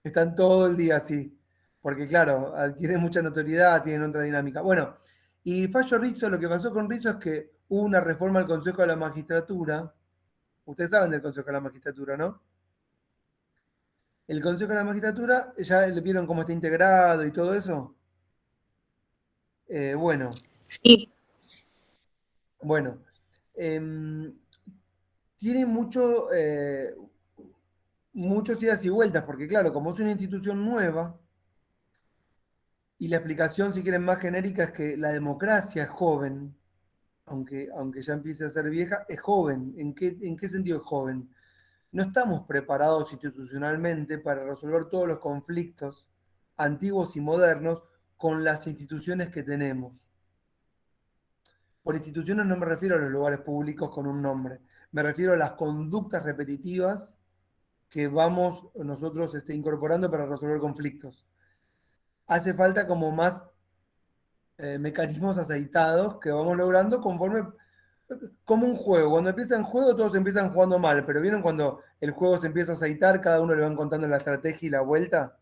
Están todo el día así, porque claro, adquieren mucha notoriedad, tienen otra dinámica. Bueno, y fallo Rizzo, lo que pasó con Rizzo es que hubo una reforma al Consejo de la Magistratura. Ustedes saben del Consejo de la Magistratura, ¿no? El Consejo de la Magistratura, ya le vieron cómo está integrado y todo eso. Bueno.
Sí.
Bueno. Tiene muchos idas y vueltas, porque claro, como es una institución nueva, y la explicación, si quieren, más genérica es que la democracia es joven, aunque ya empiece a ser vieja, es joven. ¿En qué sentido es joven? No estamos preparados institucionalmente para resolver todos los conflictos antiguos y modernos con las instituciones que tenemos. Por instituciones no me refiero a los lugares públicos con un nombre, me refiero a las conductas repetitivas que vamos nosotros incorporando para resolver conflictos. Hace falta como más mecanismos aceitados que vamos logrando conforme, como un juego. Cuando empieza el juego todos empiezan jugando mal, pero ¿vieron cuando el juego se empieza a aceitar, cada uno le van contando la estrategia y la vuelta?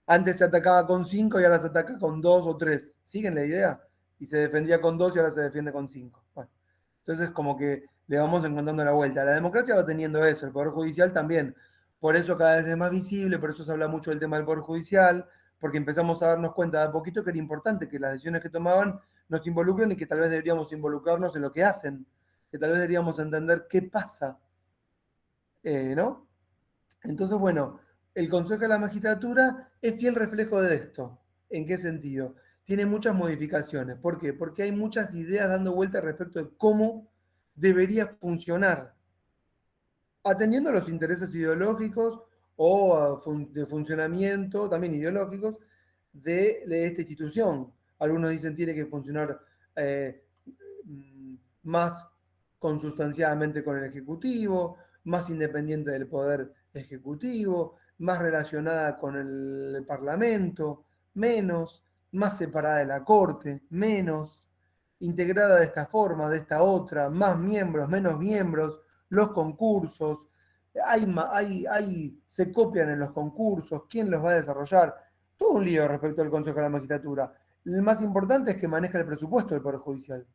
Antes se atacaba con 5 y ahora se ataca con 2 o 3. ¿Siguen la idea? Y se defendía con 2 y ahora se defiende con 5. Bueno, entonces como que le vamos encontrando la vuelta. La democracia va teniendo eso, el Poder Judicial también. Por eso cada vez es más visible, por eso se habla mucho del tema del Poder Judicial, porque empezamos a darnos cuenta de a poquito que era importante que las decisiones que tomaban nos involucren y que tal vez deberíamos involucrarnos en lo que hacen, que tal vez deberíamos entender qué pasa, ¿no? Entonces, bueno, el Consejo de la Magistratura es fiel reflejo de esto. ¿En qué sentido? Tiene muchas modificaciones. ¿Por qué? Porque hay muchas ideas dando vuelta respecto de cómo debería funcionar, atendiendo a los intereses ideológicos o de funcionamiento, también ideológicos, de esta institución. Algunos dicen tiene que funcionar más consustanciadamente con el Ejecutivo, más independiente del Poder Ejecutivo, más relacionada con el Parlamento, menos, más separada de la Corte, menos, integrada de esta forma, de esta otra, más miembros, menos miembros, los concursos, se copian en los concursos, quién los va a desarrollar, todo un lío respecto al Consejo de la Magistratura. El más importante es que maneja el presupuesto del Poder Judicial.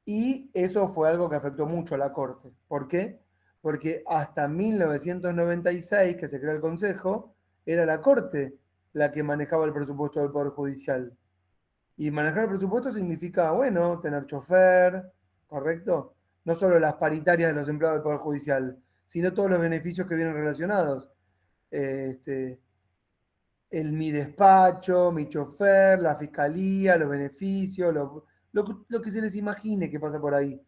Y eso fue algo que afectó mucho a la Corte. ¿Por qué? Porque hasta 1996, que se creó el Consejo, era la Corte la que manejaba el presupuesto del Poder Judicial. Y manejar el presupuesto significa, bueno, tener chofer, ¿correcto? No solo las paritarias de los empleados del Poder Judicial, sino todos los beneficios que vienen relacionados. Mi despacho, mi chofer, la fiscalía, los beneficios, lo que se les imagine que pasa por ahí.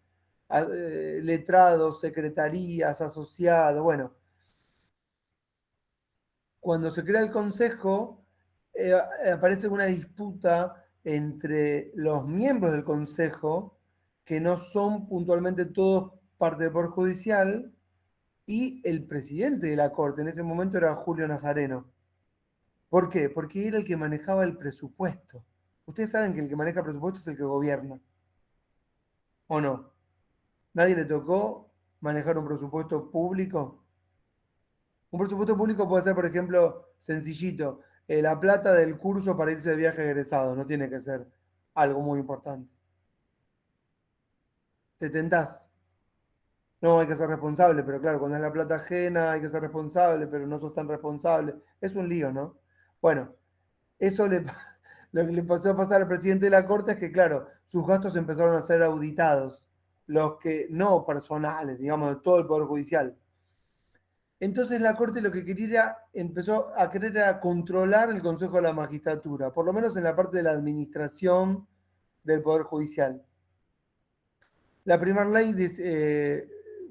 letrados, secretarías, asociados, bueno. Cuando se crea el consejo, aparece una disputa entre los miembros del consejo, que no son puntualmente todos parte del Poder Judicial, y el presidente de la Corte, en ese momento era Julio Nazareno. ¿Por qué? Porque era el que manejaba el presupuesto. Ustedes saben que el que maneja el presupuesto es el que gobierna. ¿O no? ¿Nadie le tocó manejar un presupuesto público? Un presupuesto público puede ser, por ejemplo, sencillito, la plata del curso para irse de viaje egresado, no tiene que ser algo muy importante. ¿Te tentás? No, hay que ser responsable, pero claro, cuando es la plata ajena hay que ser responsable, pero no sos tan responsable. Es un lío, ¿no? Bueno, eso lo que le pasó a pasar al presidente de la Corte es que, claro, sus gastos empezaron a ser auditados, los que no personales, digamos, de todo el Poder Judicial. Entonces la Corte lo que empezó a querer era controlar el Consejo de la Magistratura, por lo menos en la parte de la administración del Poder Judicial. La primera ley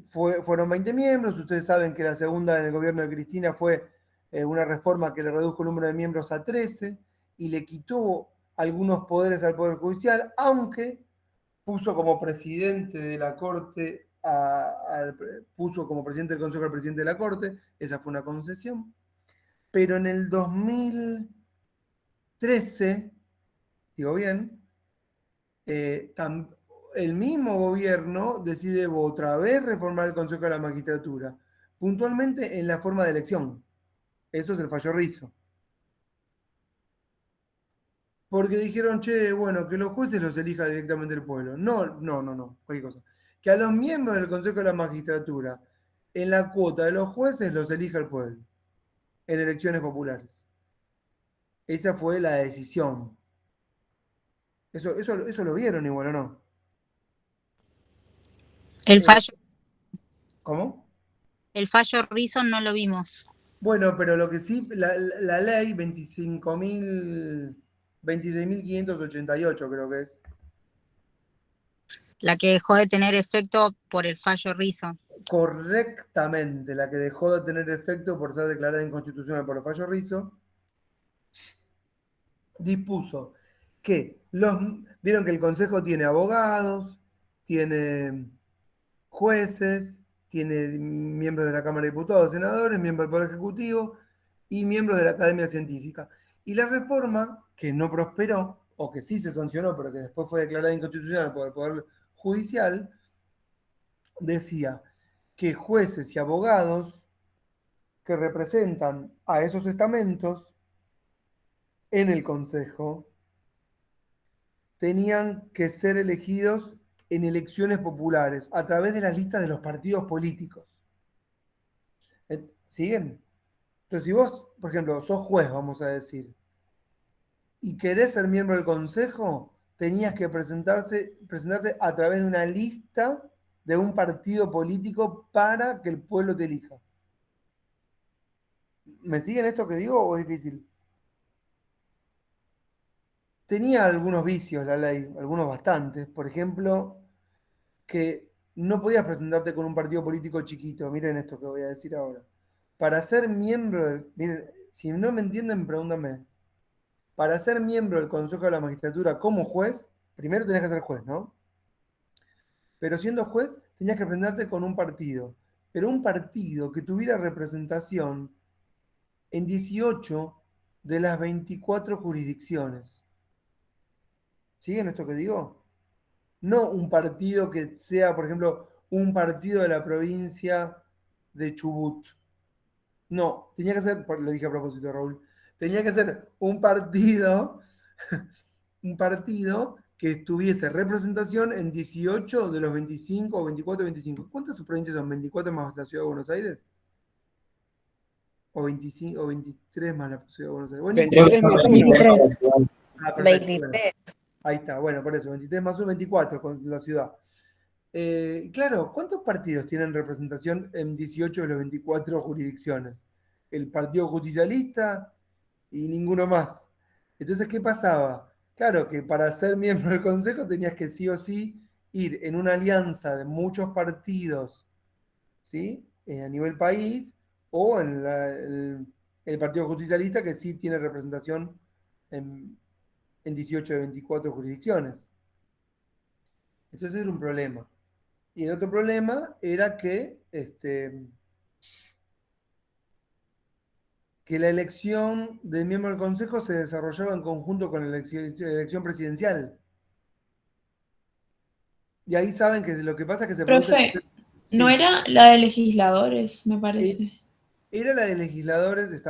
fueron 20 miembros, ustedes saben que la segunda en el gobierno de Cristina fue una reforma que le redujo el número de miembros a 13 y le quitó algunos poderes al Poder Judicial, aunque puso como presidente de la Corte puso como presidente del Consejo al presidente de la Corte, esa fue una concesión. Pero en el 2013, digo bien, el mismo gobierno decide otra vez reformar el Consejo de la Magistratura, puntualmente en la forma de elección. Eso es el fallo Rizzo. Porque dijeron, che, bueno, que los jueces los elija directamente el pueblo. No, cualquier cosa. Que a los miembros del Consejo de la Magistratura, en la cuota de los jueces, los elija el pueblo, en elecciones populares. Esa fue la decisión. Eso lo vieron igual, ¿o no?
El fallo.
¿Cómo?
El fallo Rizzo no lo vimos.
Bueno, pero lo que sí, la ley 26.588 creo que es.
La que dejó de tener efecto por el fallo Rizzo.
Correctamente, la que dejó de tener efecto por ser declarada inconstitucional por el fallo Rizzo, dispuso que vieron que el Consejo tiene abogados, tiene jueces, tiene miembros de la Cámara de Diputados, senadores, miembros del Poder Ejecutivo y miembros de la Academia Científica. Y la reforma, que no prosperó, o que sí se sancionó, pero que después fue declarada inconstitucional por el Poder Judicial, decía que jueces y abogados que representan a esos estamentos en el Consejo tenían que ser elegidos en elecciones populares a través de las listas de los partidos políticos. ¿Siguen? Entonces, si vos, por ejemplo, sos juez, vamos a decir, y querés ser miembro del Consejo, tenías que presentarte a través de una lista de un partido político para que el pueblo te elija. ¿Me siguen esto que digo o es difícil? Tenía algunos vicios la ley, algunos bastantes. Por ejemplo, que no podías presentarte con un partido político chiquito. Miren esto que voy a decir ahora. Para ser miembro del... Miren, si no me entienden, pregúntame. Para ser miembro del Consejo de la Magistratura como juez, primero tenías que ser juez, ¿no? Pero siendo juez, tenías que presentarte con un partido. Pero un partido que tuviera representación en 18 de las 24 jurisdicciones. ¿Siguen esto que digo? No un partido que sea, por ejemplo, un partido de la provincia de Chubut. No, tenía que ser, lo dije a propósito, Raúl, tenía que ser un partido que tuviese representación en 18 de los 25 o 24 o 25. ¿Cuántas provincias son? ¿24 más la Ciudad de Buenos Aires? ¿O 25 o 23 más la Ciudad de Buenos Aires? Bueno,
23 más 1.
23.
perfecto,
23.
bueno. Ahí está, bueno, por eso, 23 más 1, 24 con la ciudad. Claro, ¿cuántos partidos tienen representación en 18 de las 24 jurisdicciones? El Partido Justicialista y ninguno más. Entonces, ¿qué pasaba? Claro que para ser miembro del Consejo tenías que sí o sí ir en una alianza de muchos partidos, ¿sí? A nivel país, o en el Partido Justicialista, que sí tiene representación en 18 de 24 jurisdicciones. Entonces era un problema. Y el otro problema era que la elección del miembro del Consejo se desarrollaba en conjunto con la elección presidencial. Y ahí saben que lo que pasa es que se produce...
Profe,
Sí.
¿no era la de legisladores, me parece?
Era la de legisladores.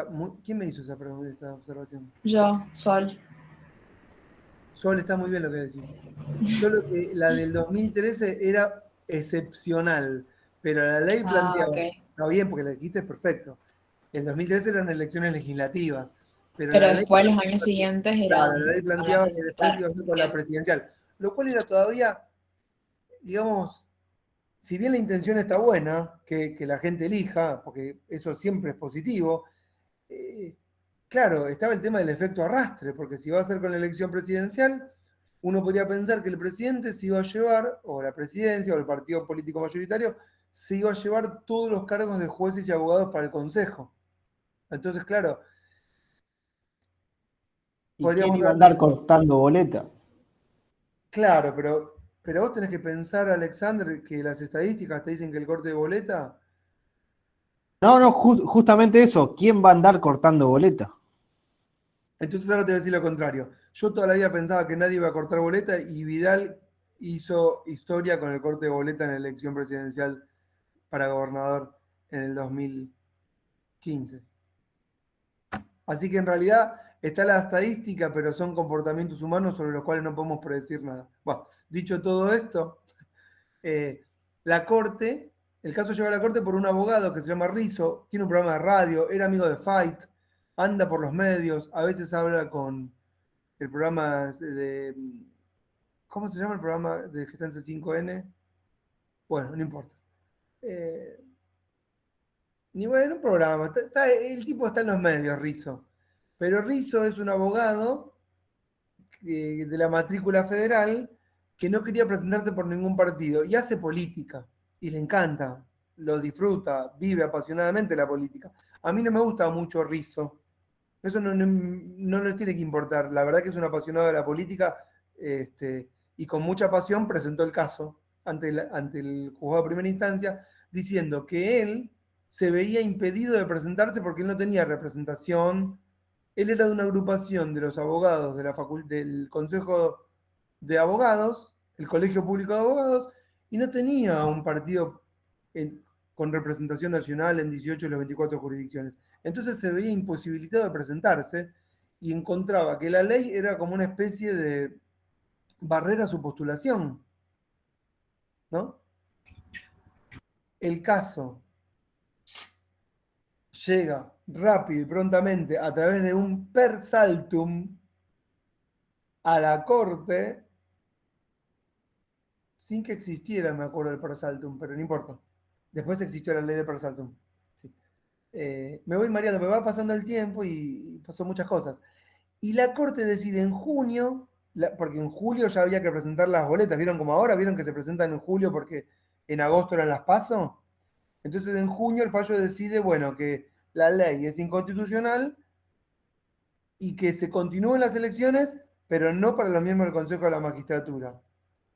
¿Quién me hizo esta observación?
Yo, Sol.
Sol, está muy bien lo que decís. Solo que la del 2013 era excepcional, pero la ley planteaba...
Ok.
Está bien, porque la dijiste es perfecto. El 2013 eran elecciones legislativas, pero
Pero
la ley...
después, los años siguientes,
Claro,
eran
la ley planteaba que después iba a ser con la presidencial, lo cual era todavía, digamos, si bien la intención está buena, que la gente elija, porque eso siempre es positivo, claro, estaba el tema del efecto arrastre, porque si va a ser con la elección presidencial, uno podría pensar que el presidente se iba a llevar, o la presidencia, o el partido político mayoritario, se iba a llevar todos los cargos de jueces y abogados para el Consejo. Entonces, claro,
¿Y quién
podríamos
iba a
haber...
andar cortando boleta?
Claro, pero vos tenés que pensar, Alexander, que las estadísticas te dicen que el corte de boleta...
No, justamente eso. ¿Quién va a andar cortando boleta?
Entonces ahora te voy a decir lo contrario. Yo toda la vida pensaba que nadie iba a cortar boleta y Vidal hizo historia con el corte de boleta en la elección presidencial para gobernador en el 2015. Así que en realidad está la estadística, pero son comportamientos humanos sobre los cuales no podemos predecir nada. Bueno, dicho todo esto, la Corte, el caso llegó a la Corte por un abogado que se llama Rizzo, tiene un programa de radio, era amigo de Fight, anda por los medios, a veces habla con el programa de... ¿Cómo se llama el programa de que está en C5N? Bueno, no importa. Ni bueno, un programa. El tipo está en los medios, Rizzo. Pero Rizzo es un abogado de la matrícula federal que no quería presentarse por ningún partido y hace política y le encanta, lo disfruta, vive apasionadamente la política. A mí no me gusta mucho Rizzo, eso no les tiene que importar. La verdad que es un apasionado de la política y con mucha pasión presentó el caso ante el juzgado de primera instancia diciendo que él se veía impedido de presentarse porque él no tenía representación. Él era de una agrupación de los abogados del Consejo de Abogados, el Colegio Público de Abogados, y no tenía un partido con representación nacional en 18 de las 24 jurisdicciones. Entonces se veía imposibilitado de presentarse y encontraba que la ley era como una especie de barrera a su postulación, ¿no? El caso llega rápido y prontamente a través de un per saltum a la Corte sin que existiera, me acuerdo, el per saltum, pero no importa. Después existió la ley de per saltum. Sí. Me voy mareando, me va pasando el tiempo y pasó muchas cosas. Y la Corte decide en junio, porque en julio ya había que presentar las boletas. ¿Vieron como ahora? ¿Vieron que se presentan en julio porque en agosto eran las PASO? Entonces en junio el fallo decide, bueno, que la ley es inconstitucional y que se continúen las elecciones, pero no para los miembros del Consejo de la Magistratura.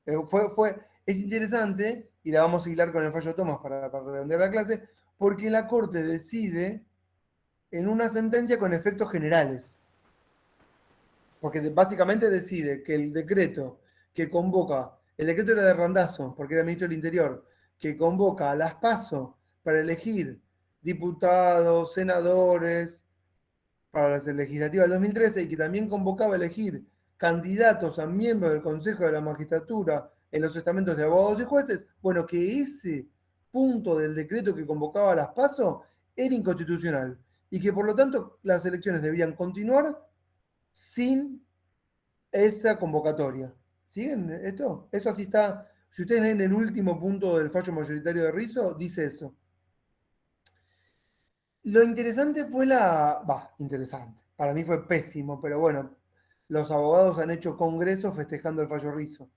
Es interesante, y la vamos a hilar con el fallo Tomás para redondear la clase, porque la Corte decide en una sentencia con efectos generales. Porque básicamente decide que el decreto que convoca, el decreto era de Randazzo, porque era ministro del Interior, que convoca a las PASO para elegir diputados, senadores, para las legislativas del 2013, y que también convocaba a elegir candidatos a miembros del Consejo de la Magistratura en los estamentos de abogados y jueces, bueno, que ese punto del decreto que convocaba a las PASO era inconstitucional, y que por lo tanto las elecciones debían continuar sin esa convocatoria. ¿Siguen esto? Eso así está. Si ustedes leen el último punto del fallo mayoritario de Rizzo, dice eso. Lo interesante fue interesante. Para mí fue pésimo, pero bueno, los abogados han hecho congresos festejando el fallo Rizzo.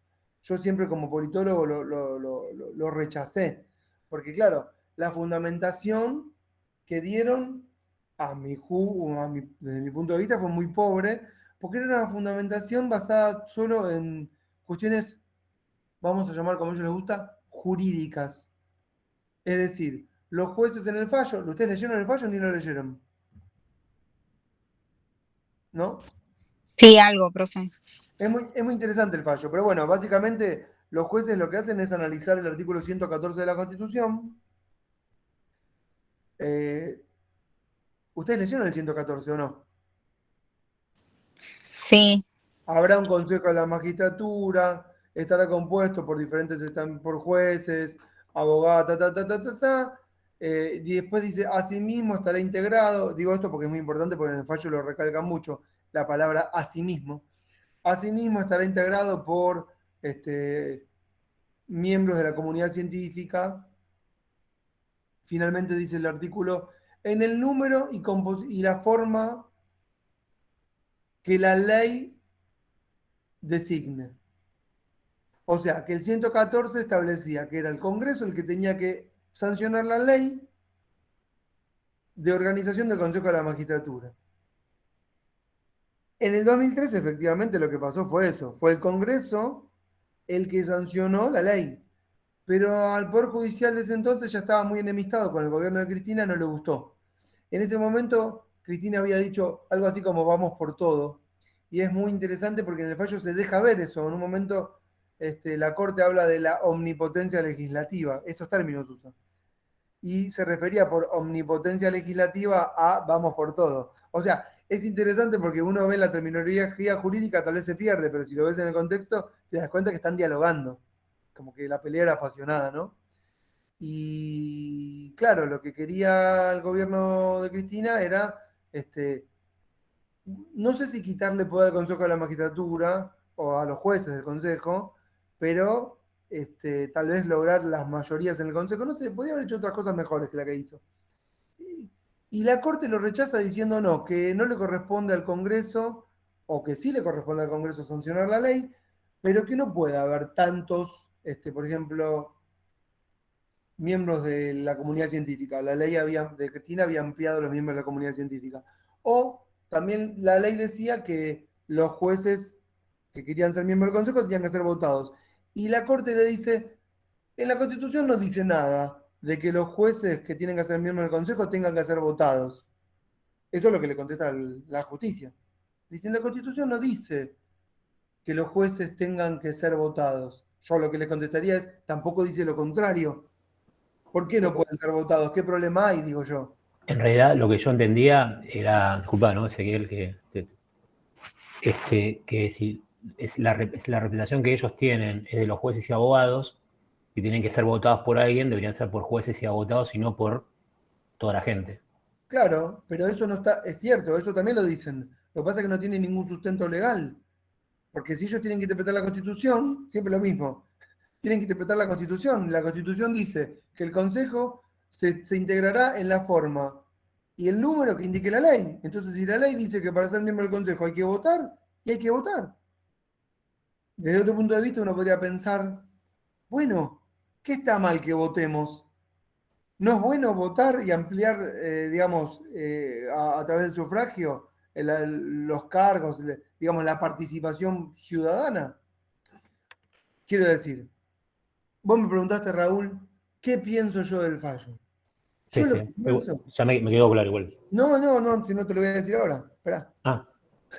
yo siempre como politólogo lo rechacé. Porque claro, la fundamentación que dieron, desde mi punto de vista, fue muy pobre, porque era una fundamentación basada solo en cuestiones, vamos a llamar como a ellos les gusta, jurídicas. Es decir, los jueces en el fallo, ¿ustedes leyeron el fallo o ni lo leyeron? ¿No?
Sí, algo, profe.
Es muy interesante el fallo, pero bueno, básicamente los jueces lo que hacen es analizar el artículo 114 de la Constitución. ¿Ustedes leyeron el 114 o no?
Sí.
Habrá un consejo de la magistratura, estará compuesto por por jueces, abogados, y después dice, asimismo estará integrado, digo esto porque es muy importante porque en el fallo lo recalca mucho, la palabra asimismo. Asimismo estará integrado por miembros de la comunidad científica. Finalmente dice el artículo, en el número y la forma que la ley designe. O sea, que el 114 establecía que era el Congreso el que tenía que sancionar la ley de organización del Consejo de la Magistratura. En el 2013, efectivamente, lo que pasó fue eso. Fue el Congreso el que sancionó la ley. Pero al Poder Judicial de ese entonces ya estaba muy enemistado con el gobierno de Cristina, no le gustó. En ese momento, Cristina había dicho algo así como vamos por todo. Y es muy interesante porque en el fallo se deja ver eso. En un momento la Corte habla de la omnipotencia legislativa. Esos términos usa. Y se refería por omnipotencia legislativa a vamos por todo. O sea, es interesante porque uno ve la terminología jurídica, tal vez se pierde, pero si lo ves en el contexto, te das cuenta que están dialogando. Como que la pelea era apasionada, ¿no? Y claro, lo que quería el gobierno de Cristina era, no sé si quitarle poder al Consejo de la Magistratura o a los jueces del Consejo, pero tal vez lograr las mayorías en el Consejo. No sé, podría haber hecho otras cosas mejores que la que hizo. Y la Corte lo rechaza diciendo no, que no le corresponde al Congreso, o que sí le corresponde al Congreso sancionar la ley, pero que no puede haber tantos, por ejemplo, miembros de la comunidad científica. La ley de Cristina había ampliado los miembros de la comunidad científica. O también la ley decía que los jueces que querían ser miembros del Consejo tenían que ser votados. Y la Corte le dice, en la Constitución no dice nada de que los jueces que tienen que ser miembros del Consejo tengan que ser votados. Eso es lo que le contesta la justicia. Dice, en la Constitución no dice que los jueces tengan que ser votados. Yo lo que le contestaría es, tampoco dice lo contrario. ¿Por qué no pueden ser votados? ¿Qué problema hay? Digo yo.
En realidad, lo que yo entendía era, disculpa, ¿no, Ezequiel? Que si es la representación que ellos tienen es de los jueces y abogados, y tienen que ser votados por alguien, deberían ser por jueces y abogados y no por toda la gente.
Claro, pero eso no está, es cierto, eso también lo dicen. Lo que pasa es que no tiene ningún sustento legal. Porque si ellos tienen que interpretar la Constitución, siempre lo mismo. Tienen que interpretar la Constitución. La Constitución dice que el Consejo se integrará en la forma y el número que indique la ley. Entonces, si la ley dice que para ser miembro del Consejo hay que votar, y hay que votar. Desde otro punto de vista, uno podría pensar, bueno, ¿qué está mal que votemos? ¿No es bueno votar y ampliar, digamos, a través del sufragio los cargos, digamos, la participación ciudadana? Quiero decir, vos me preguntaste, Raúl, ¿qué pienso yo del fallo?
Sí, sí. Ya me quedó claro igual.
No, si no te lo voy a decir ahora. Esperá.
Ah,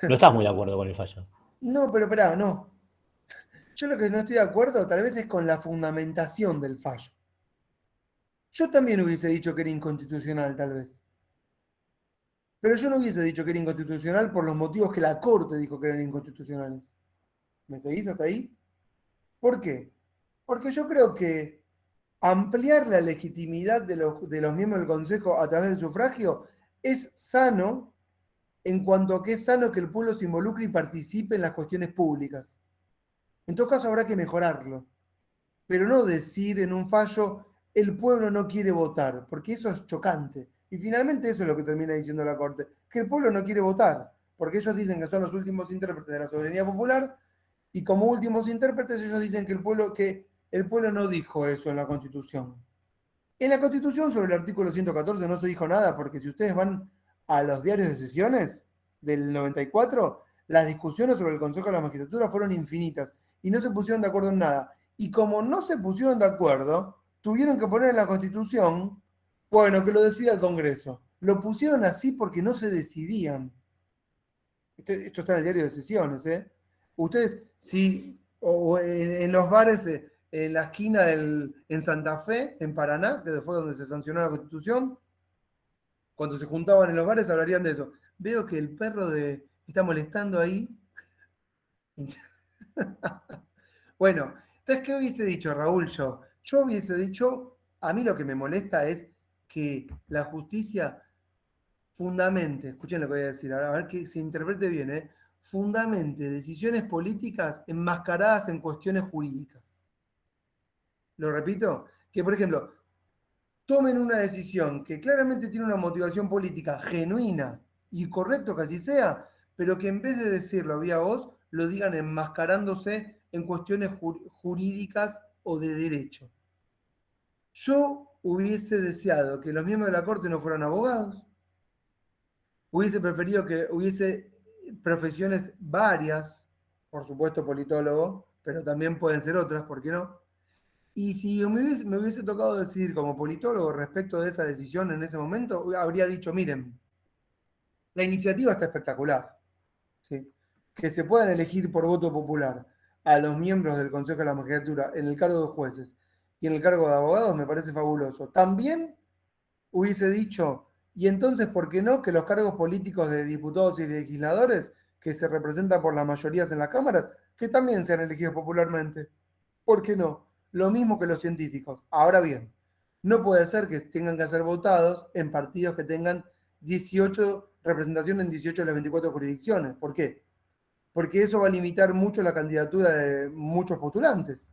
no estás muy de acuerdo con el fallo.
No, pero esperá, no. Yo lo que no estoy de acuerdo tal vez es con la fundamentación del fallo. Yo también hubiese dicho que era inconstitucional, tal vez. Pero yo no hubiese dicho que era inconstitucional por los motivos que la Corte dijo que eran inconstitucionales. ¿Me seguís hasta ahí? ¿Por qué? Porque yo creo que ampliar la legitimidad de los miembros del Consejo a través del sufragio es sano en cuanto a que es sano que el pueblo se involucre y participe en las cuestiones públicas. En todo caso habrá que mejorarlo. Pero no decir en un fallo el pueblo no quiere votar, porque eso es chocante. Y finalmente eso es lo que termina diciendo la Corte, que el pueblo no quiere votar, porque ellos dicen que son los últimos intérpretes de la soberanía popular, Y como últimos intérpretes ellos dicen que el pueblo no dijo eso en la Constitución. En la Constitución sobre el artículo 114 no se dijo nada, porque si ustedes van a los diarios de sesiones del 94, las discusiones sobre el Consejo de la Magistratura fueron infinitas y no se pusieron de acuerdo en nada. Y como no se pusieron de acuerdo, tuvieron que poner en la Constitución, bueno, que lo decida el Congreso. Lo pusieron así porque no se decidían. Esto está en el diario de sesiones, ¿eh? Ustedes, si o en los bares, en la esquina en Santa Fe, en Paraná, que fue donde se sancionó la Constitución, cuando se juntaban en los bares hablarían de eso. Veo que el perro está molestando ahí. Bueno, entonces, ¿qué hubiese dicho, Raúl? Yo hubiese dicho, a mí lo que me molesta es que la justicia fundamente, escuchen lo que voy a decir, a ver que se interprete bien, fundamente decisiones políticas enmascaradas en cuestiones jurídicas. Lo repito, que por ejemplo, tomen una decisión que claramente tiene una motivación política genuina y correcto que así sea, pero que en vez de decirlo vía voz, lo digan enmascarándose en cuestiones jurídicas o de derecho. Yo hubiese deseado que los miembros de la Corte no fueran abogados, hubiese preferido que hubiese profesiones varias, por supuesto politólogo, pero también pueden ser otras, ¿por qué no? Y si me hubiese tocado decidir como politólogo respecto de esa decisión en ese momento, habría dicho, miren, la iniciativa está espectacular, ¿sí? Que se puedan elegir por voto popular a los miembros del Consejo de la Magistratura en el cargo de jueces y en el cargo de abogados me parece fabuloso. También hubiese dicho, y entonces, ¿por qué no que los cargos políticos de diputados y legisladores que se representan por las mayorías en las cámaras, que también sean elegidos popularmente? ¿Por qué no? Lo mismo que los científicos. Ahora bien, no puede ser que tengan que ser votados en partidos que tengan 18 representación en 18 de las 24 jurisdicciones. ¿Por qué? Porque eso va a limitar mucho la candidatura de muchos postulantes.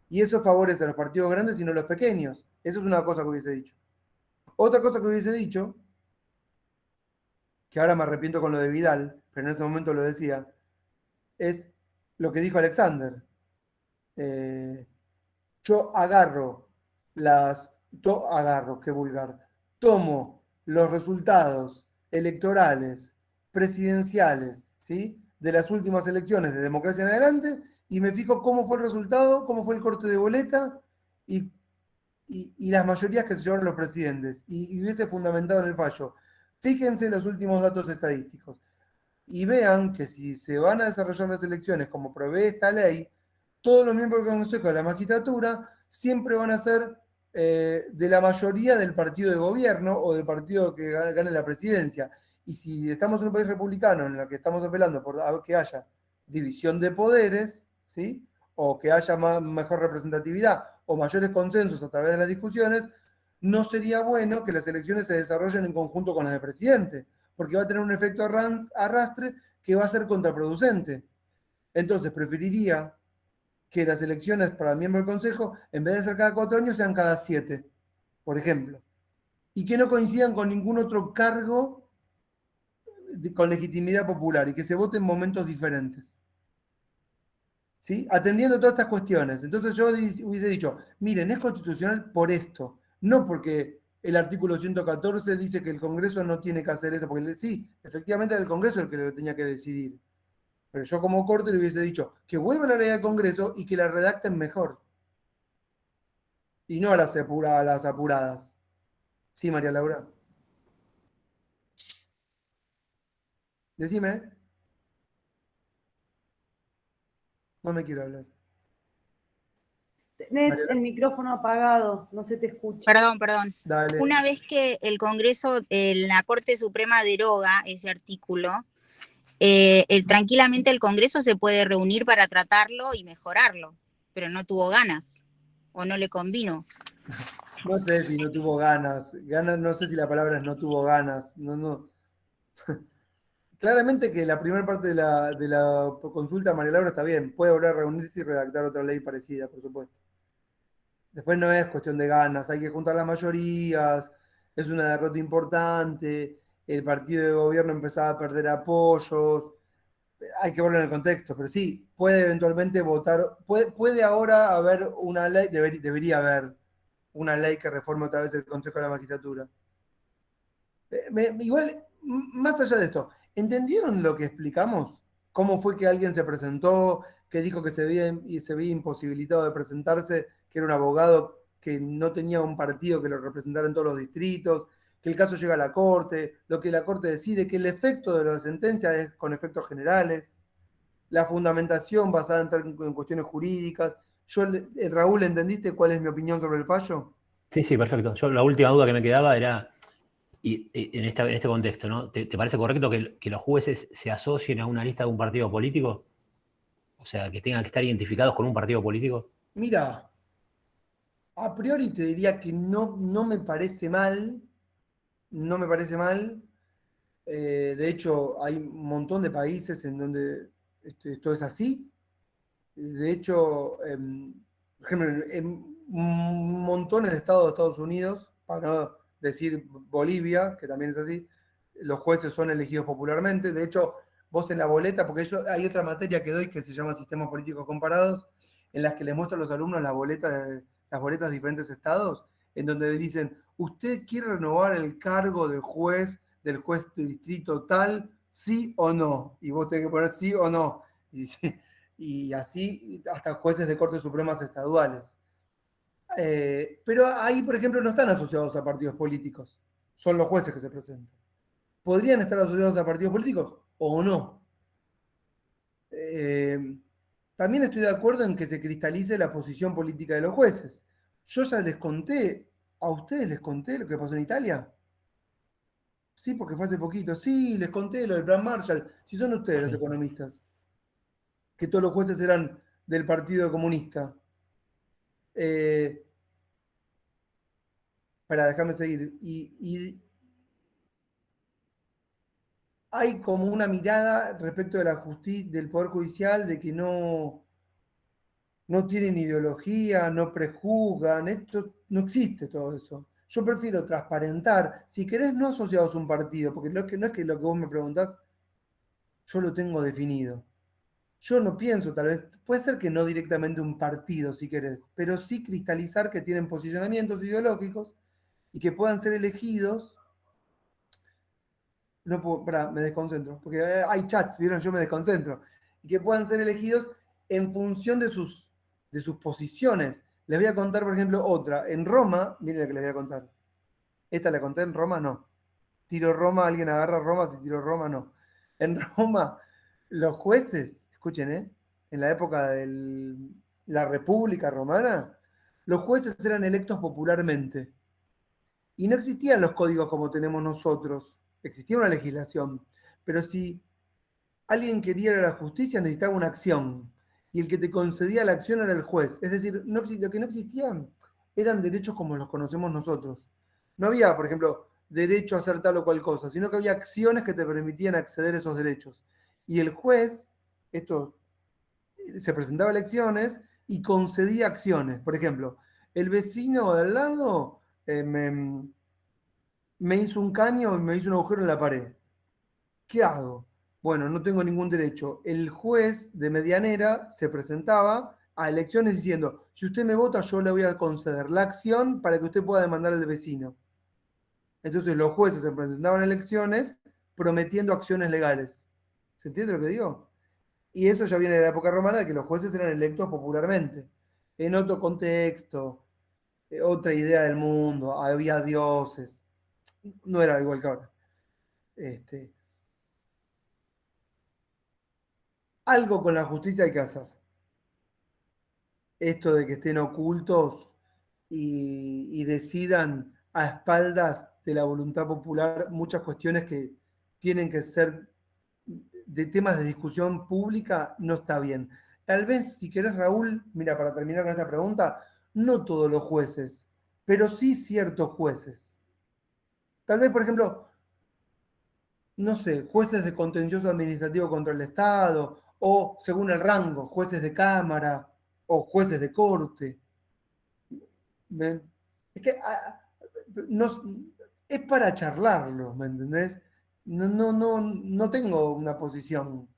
Y eso favorece a los partidos grandes y no a los pequeños. Eso es una cosa que hubiese dicho. Otra cosa que hubiese dicho, que ahora me arrepiento con lo de Vidal, pero en ese momento lo decía, es lo que dijo Alexander. Yo agarro, qué vulgar, tomo los resultados electorales, presidenciales, ¿sí? De las últimas elecciones de democracia en adelante y me fijo cómo fue el resultado, cómo fue el corte de boleta y las mayorías que se llevaron los presidentes y hubiese fundamentado en el fallo. Fíjense los últimos datos estadísticos y vean que si se van a desarrollar las elecciones como prevé esta ley, todos los miembros del Consejo de la Magistratura siempre van a ser de la mayoría del partido de gobierno o del partido que gane la presidencia. Y si estamos en un país republicano en el que estamos apelando por que haya división de poderes, ¿sí? O que haya mejor representatividad o mayores consensos a través de las discusiones, no sería bueno que las elecciones se desarrollen en conjunto con las de presidente, porque va a tener un efecto arrastre que va a ser contraproducente. Entonces, preferiría que las elecciones para el miembro del Consejo, en vez de ser cada 4 años, sean cada 7, por ejemplo. Y que no coincidan con ningún otro cargo con legitimidad popular y que se vote en momentos diferentes. ¿Sí? Atendiendo todas estas cuestiones. Entonces yo hubiese dicho, miren, es constitucional por esto, no porque el artículo 114 dice que el Congreso no tiene que hacer esto, porque sí, efectivamente era el Congreso el que lo tenía que decidir. Pero yo como Corte le hubiese dicho que vuelva la ley al Congreso y que la redacten mejor. Y no a las apuradas. Sí, María Laura. Decime. No me quiero hablar.
Tenés el micrófono apagado, no se te escucha.
Perdón.
Dale.
Una vez que el Congreso, la Corte Suprema deroga ese artículo, tranquilamente el Congreso se puede reunir para tratarlo y mejorarlo, pero no tuvo ganas o no le convino.
No sé si no tuvo ganas. No sé si la palabra es no tuvo ganas. No. Claramente que la primera parte de la consulta, María Laura, está bien. Puede volver a reunirse y redactar otra ley parecida, por supuesto. Después no es cuestión de ganas, hay que juntar las mayorías, es una derrota importante, el partido de gobierno empezaba a perder apoyos, hay que verlo en el contexto, pero sí, puede eventualmente votar, puede ahora haber una ley, debería haber una ley que reforme otra vez el Consejo de la Magistratura. Igual, más allá de esto, ¿entendieron lo que explicamos? ¿Cómo fue que alguien se presentó, que dijo que se veía imposibilitado de presentarse, que era un abogado que no tenía un partido que lo representara en todos los distritos, que el caso llega a la Corte, lo que la Corte decide, que el efecto de la sentencia es con efectos generales, la fundamentación basada en cuestiones jurídicas? Raúl, ¿entendiste cuál es mi opinión sobre el fallo?
Sí, sí, perfecto. Yo la última duda que me quedaba era, y en este contexto, ¿no? ¿Te parece correcto que los jueces se asocien a una lista de un partido político? O sea, que tengan que estar identificados con un partido político.
Mira, a priori te diría que no me parece mal, no me parece mal. De hecho, hay un montón de países en donde esto es así. De hecho, por ejemplo, en montones de estados de Estados Unidos, para no decir Bolivia, que también es así, los jueces son elegidos popularmente. De hecho, vos en la boleta, porque hay otra materia que doy que se llama Sistemas Políticos Comparados, en las que les muestro a los alumnos las boletas de diferentes estados, en donde dicen, ¿usted quiere renovar el cargo del juez de distrito tal, sí o no? Y vos tenés que poner sí o no. Y así hasta jueces de Cortes Supremas estaduales. Pero ahí, por ejemplo, no están asociados a partidos políticos. Son los jueces que se presentan. ¿Podrían estar asociados a partidos políticos o no? También estoy de acuerdo en que se cristalice la posición política de los jueces. Yo ya les conté, a ustedes les conté lo que pasó en Italia. Sí, porque fue hace poquito. Sí, les conté lo del Plan Marshall. Si son ustedes los economistas, que todos los jueces eran del Partido Comunista. Para déjame seguir. Y hay como una mirada respecto de la justicia, del Poder Judicial, de que no tienen ideología, no prejuzgan. Esto no existe todo eso. Yo prefiero transparentar, si querés, no asociados a un partido, porque no es que lo que vos me preguntás, yo lo tengo definido. Yo no pienso, tal vez, puede ser que no directamente un partido, si querés, pero sí cristalizar que tienen posicionamientos ideológicos y que puedan ser elegidos. No puedo, me desconcentro, porque hay chats, ¿vieron? Yo me desconcentro. Y que puedan ser elegidos en función de sus posiciones. Les voy a contar, por ejemplo, otra. En Roma, miren lo que les voy a contar. ¿Esta la conté en Roma? No. Tiro Roma, alguien agarra Roma, si tiro Roma, no. En Roma, los jueces, escuchen, en la época de la República Romana, los jueces eran electos popularmente. Y no existían los códigos como tenemos nosotros. Existía una legislación. Pero si alguien quería ir a la justicia, necesitaba una acción. Y el que te concedía la acción era el juez. Es decir, lo que no existían eran derechos como los conocemos nosotros. No había, por ejemplo, derecho a hacer tal o cual cosa, sino que había acciones que te permitían acceder a esos derechos. Y el juez, se presentaba a elecciones y concedía acciones. Por ejemplo, el vecino de al lado me hizo un caño y me hizo un agujero en la pared. ¿Qué hago? Bueno, no tengo ningún derecho. El juez de Medianera se presentaba a elecciones diciendo, si usted me vota, yo le voy a conceder la acción para que usted pueda demandar al vecino. Entonces los jueces se presentaban a elecciones prometiendo acciones legales. ¿Se entiende lo que digo? Y eso ya viene de la época romana, de que los jueces eran electos popularmente. En otro contexto, otra idea del mundo, había dioses. No era igual que ahora. Algo con la justicia hay que hacer. Esto de que estén ocultos y decidan a espaldas de la voluntad popular muchas cuestiones que tienen que ser de temas de discusión pública, no está bien. Tal vez, si querés, Raúl, mira, para terminar con esta pregunta, no todos los jueces, pero sí ciertos jueces. Tal vez, por ejemplo, no sé, jueces de contencioso administrativo contra el Estado, o según el rango, jueces de cámara o jueces de corte. Es que es para charlarlo, ¿me entendés? No tengo una posición.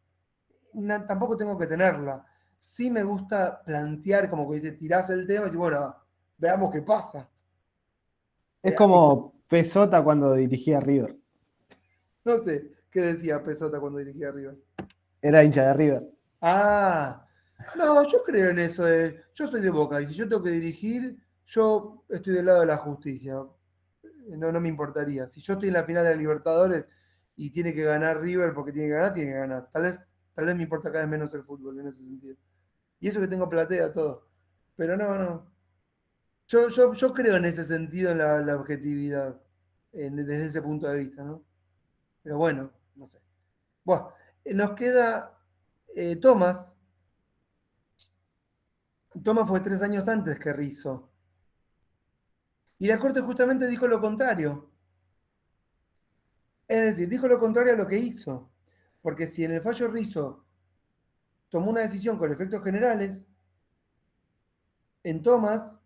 tampoco tengo que tenerla. Sí me gusta plantear, como que tirás el tema y decís, bueno, veamos qué pasa.
Es como Pesota cuando dirigía River.
No sé qué decía Pesota cuando dirigía River.
Era hincha de River.
Ah, no, yo creo en eso. Yo soy de Boca y si yo tengo que dirigir, yo estoy del lado de la justicia. No me importaría. Si yo estoy en la final de la Libertadores y tiene que ganar River porque tiene que ganar, tiene que ganar. Tal vez me importa cada vez menos el fútbol en ese sentido. Y eso que tengo platea, todo. Pero no. Yo creo en ese sentido, en la objetividad, desde ese punto de vista, ¿no? Pero bueno, no sé. Bueno, nos queda Thomas. Thomas fue 3 años antes que Rizzo. Y la Corte justamente dijo lo contrario. Es decir, dijo lo contrario a lo que hizo. Porque si en el fallo Rizzo tomó una decisión con efectos generales, en Thomas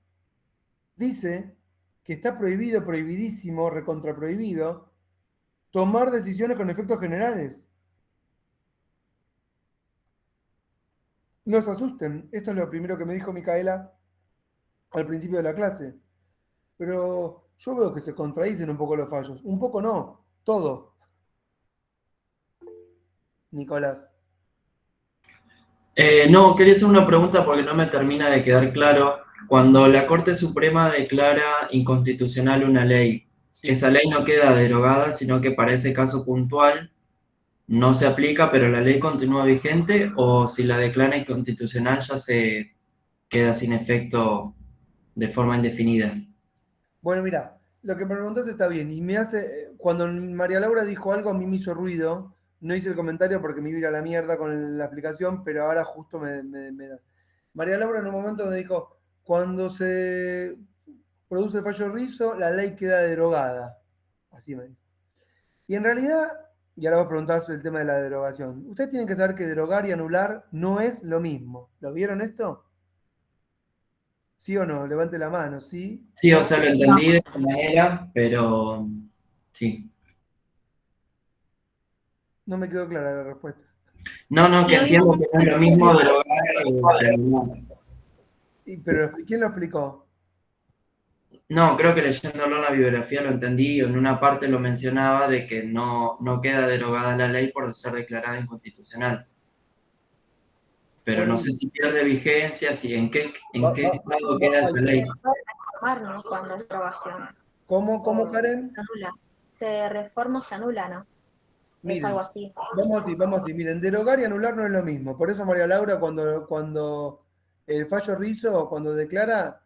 dice que está prohibido, prohibidísimo, recontraprohibido, tomar decisiones con efectos generales. No se asusten, esto es lo primero que me dijo Micaela al principio de la clase. Pero yo veo que se contradicen un poco los fallos. Un poco no, todo. Nicolás.
No, quería hacer una pregunta porque no me termina de quedar claro. Cuando la Corte Suprema declara inconstitucional una ley, esa ley no queda derogada, sino que para ese caso puntual no se aplica, pero la ley continúa vigente, o si la declara inconstitucional ya se queda sin efecto de forma indefinida.
Bueno, mira, lo que me preguntás está bien. Y me hace. Cuando María Laura dijo algo, a mí me hizo ruido. No hice el comentario porque me iba a ir a la mierda con la aplicación, pero ahora justo me das. María Laura en un momento me dijo: cuando se produce el fallo Rizzo, la ley queda derogada. Así me dijo. Y en realidad, y ahora vos preguntás el tema de la derogación. Ustedes tienen que saber que derogar y anular no es lo mismo. ¿Lo vieron esto? ¿Sí o no? Levante la mano, ¿sí?
Sí,
¿No?
o sea, lo entendí de esa manera, pero sí.
No me quedó clara la respuesta.
No, que entiendo que no es lo mismo derogar que anular.
Pero ¿quién lo explicó?
No, creo que leyéndolo en la bibliografía lo entendí, en una parte lo mencionaba de que no queda derogada la ley por ser declarada inconstitucional. Pero
Bueno,
no sé si pierde vigencia, si en qué estado queda esa ley.
Se puede reformar, ¿no? Cuando es derogación.
¿Cómo, Karen?
Se anula. Se reforma o se anula, ¿no?
Miren,
Es algo así.
vamos así. Miren, derogar y anular no es lo mismo. Por eso María Laura, cuando el fallo Rizzo, cuando declara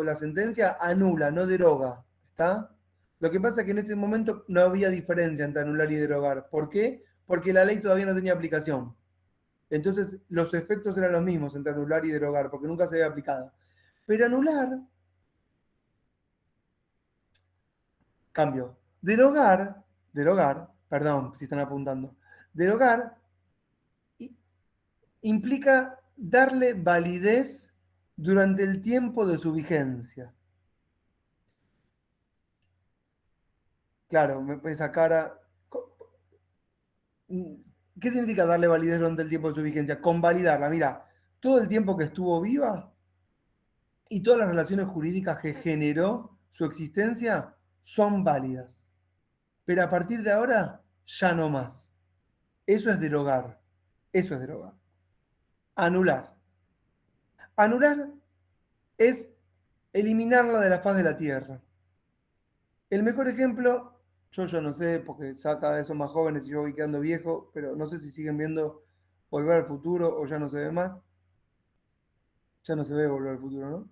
la sentencia, anula, no deroga. ¿Está? Lo que pasa es que en ese momento no había diferencia entre anular y derogar. ¿Por qué? Porque la ley todavía no tenía aplicación. Entonces, los efectos eran los mismos entre anular y derogar, porque nunca se había aplicado. Pero anular, cambio. Derogar, perdón, si están apuntando. Derogar implica darle validez durante el tiempo de su vigencia. Claro, esa cara. ¿Qué significa darle validez durante el tiempo de su vigencia? Convalidarla. Mira, todo el tiempo que estuvo viva y todas las relaciones jurídicas que generó su existencia son válidas. Pero a partir de ahora, ya no más. Eso es derogar. Eso es derogar. Anular. Anular es eliminarla de la faz de la Tierra. El mejor ejemplo, yo ya no sé, porque ya cada vez son más jóvenes y yo voy quedando viejo, pero no sé si siguen viendo Volver al Futuro o ya no se ve más. Ya no se ve Volver al Futuro, ¿no?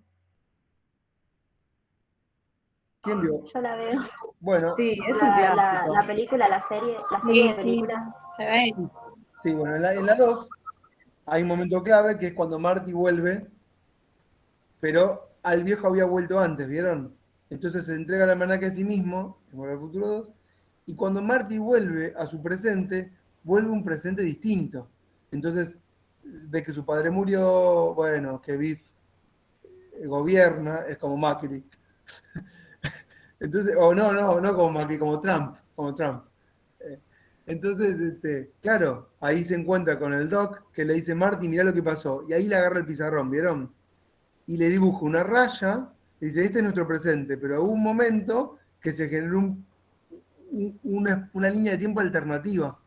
¿Quién vio?
Yo la veo.
Bueno,
Sí, es un clásico.
La película, la serie de películas.
Se ve.
Sí, bueno, en la 2 hay un momento clave que es cuando Marty vuelve, pero al viejo había vuelto antes, ¿vieron? Entonces se entrega el almanaque a sí mismo, en Volver al Futuro 2, y cuando Marty vuelve a su presente, vuelve un presente distinto. Entonces ve que su padre murió, bueno, que Biff gobierna, es como Macri. Entonces, no como Macri, como Trump. Entonces, claro, ahí se encuentra con el Doc que le dice, Marty, mirá lo que pasó. Y ahí le agarra el pizarrón, ¿vieron? Y le dibuja una raya, y dice, este es nuestro presente, pero hubo un momento que se generó una línea de tiempo alternativa,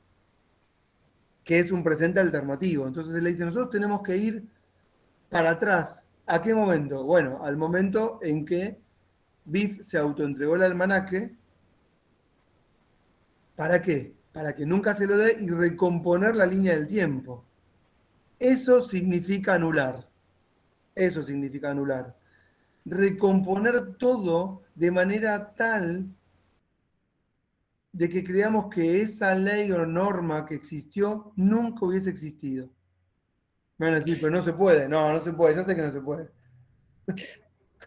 que es un presente alternativo. Entonces él le dice, nosotros tenemos que ir para atrás. ¿A qué momento? Bueno, al momento en que Biff se autoentregó el almanaque. ¿Para qué? Para que nunca se lo dé y recomponer la línea del tiempo. Eso significa anular. Eso significa anular. Recomponer todo de manera tal de que creamos que esa ley o norma que existió nunca hubiese existido. Me van a decir, pero no se puede. No, no se puede. Ya sé que no se puede.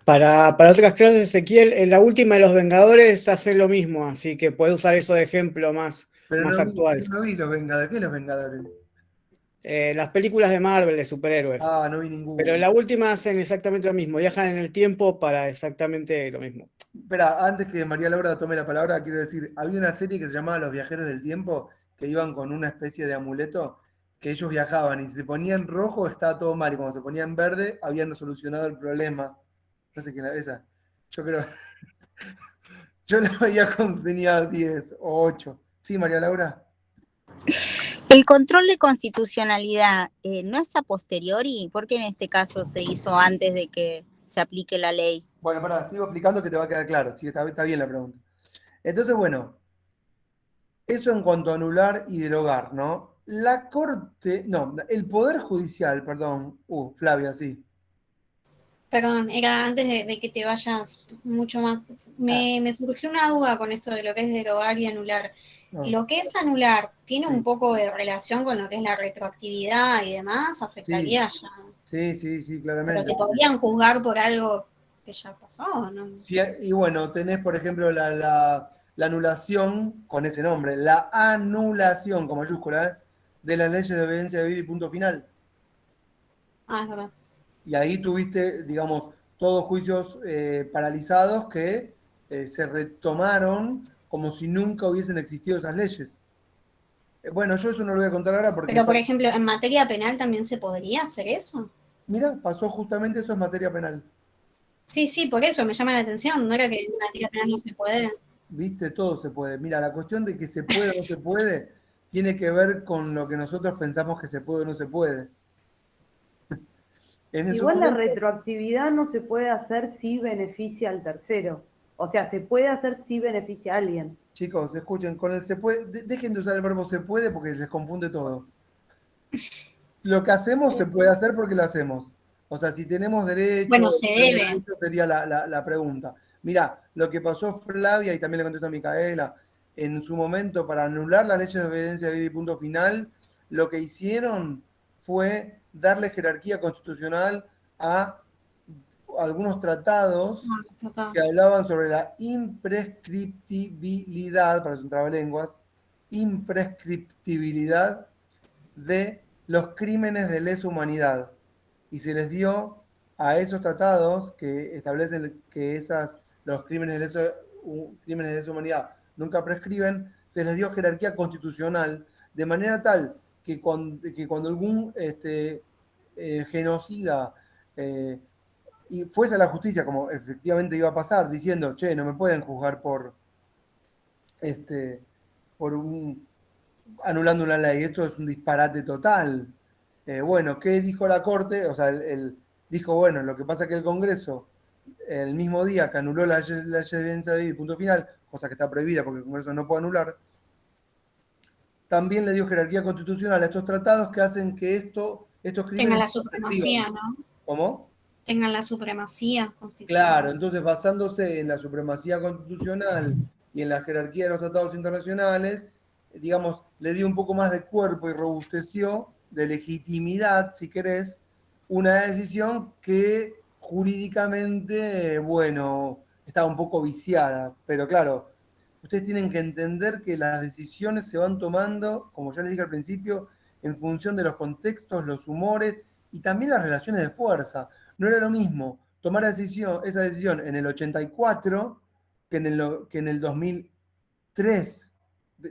Para otras clases, Ezequiel, en la última de Los Vengadores hace lo mismo, así que puedes usar eso de ejemplo más
Pero
actual.
no vi Los Vengadores. ¿Qué es Los Vengadores?
Las películas de Marvel, de superhéroes.
Ah, no vi ninguno.
Pero en la última hacen exactamente lo mismo, viajan en el tiempo para exactamente lo mismo.
Espera, antes que María Laura tome la palabra, quiero decir, había una serie que se llamaba Los Viajeros del Tiempo, que iban con una especie de amuleto, que ellos viajaban y si se ponían rojo estaba todo mal, y cuando se ponían verde habían solucionado el problema. No sé quién era esa. Yo creo. Yo la veía cuando tenía 10 o 8. ¿Sí, María Laura?
El control de constitucionalidad no es a posteriori, porque en este caso se hizo antes de que se aplique la ley.
Bueno, pará, sigo explicando que te va a quedar claro. Sí, está bien la pregunta. Entonces, bueno, eso en cuanto a anular y derogar, ¿no? La Corte, no, el Poder Judicial, perdón, Flavia, sí.
Perdón, era antes de que te vayas mucho más. Me surgió una duda con esto de lo que es derogar y anular.
No.
Lo que es anular, ¿tiene un poco de relación con lo que es la retroactividad y demás? ¿Afectaría ya?
Sí, claramente.
Pero te podrían juzgar por algo que ya pasó, ¿no?
Sí, y bueno, tenés, por ejemplo, la anulación con ese nombre, la anulación con mayúscula, de las leyes de obediencia debida y punto final.
Ah, es verdad.
Y ahí tuviste, digamos, todos juicios paralizados que se retomaron como si nunca hubiesen existido esas leyes. Bueno, yo eso no lo voy a contar ahora porque...
Pero, por ejemplo, en materia penal también se podría hacer eso.
Mira, pasó justamente eso en materia penal.
Sí, por eso me llama la atención. No era que en materia penal no se puede.
Viste, todo se puede. Mira, la cuestión de que se puede o no se puede tiene que ver con lo que nosotros pensamos que se puede o no se puede.
Igual la retroactividad no se puede hacer si beneficia al tercero. O sea, se puede hacer si beneficia a alguien.
Chicos, escuchen, con el se puede, dejen de usar el verbo se puede porque les confunde todo. Lo que hacemos se puede hacer porque lo hacemos. O sea, si tenemos derecho,
bueno, se debe.
Derecho, sería la pregunta. Mira, lo que pasó Flavia, y también le contestó a Micaela, en su momento para anular las leyes de obediencia debida y punto final, lo que hicieron fue darle jerarquía constitucional a algunos tratados que hablaban sobre la imprescriptibilidad, para un trabalenguas, imprescriptibilidad de los crímenes de lesa humanidad. Y se les dio a esos tratados que establecen que los crímenes de lesa humanidad nunca prescriben, se les dio jerarquía constitucional, de manera tal que cuando algún genocida y fuese a la justicia, como efectivamente iba a pasar, diciendo, che, no me pueden juzgar por anulando una ley, esto es un disparate total. Bueno, ¿qué dijo la Corte? O sea, dijo, bueno, lo que pasa es que el Congreso, el mismo día que anuló la ley de evidencia debida y punto final, cosa que está prohibida porque el Congreso no puede anular, también le dio jerarquía constitucional a estos tratados que hacen que estos crímenes...
Tengan la supremacía, ¿no?
¿Cómo?
Tengan la supremacía constitucional.
Claro, entonces basándose en la supremacía constitucional y en la jerarquía de los tratados internacionales, digamos, le dio un poco más de cuerpo y robusteció, de legitimidad, si querés, una decisión que jurídicamente, bueno, estaba un poco viciada, pero claro, ustedes tienen que entender que las decisiones se van tomando, como ya les dije al principio, en función de los contextos, los humores y también las relaciones de fuerza. No era lo mismo tomar esa decisión en el 84 que en el 2003,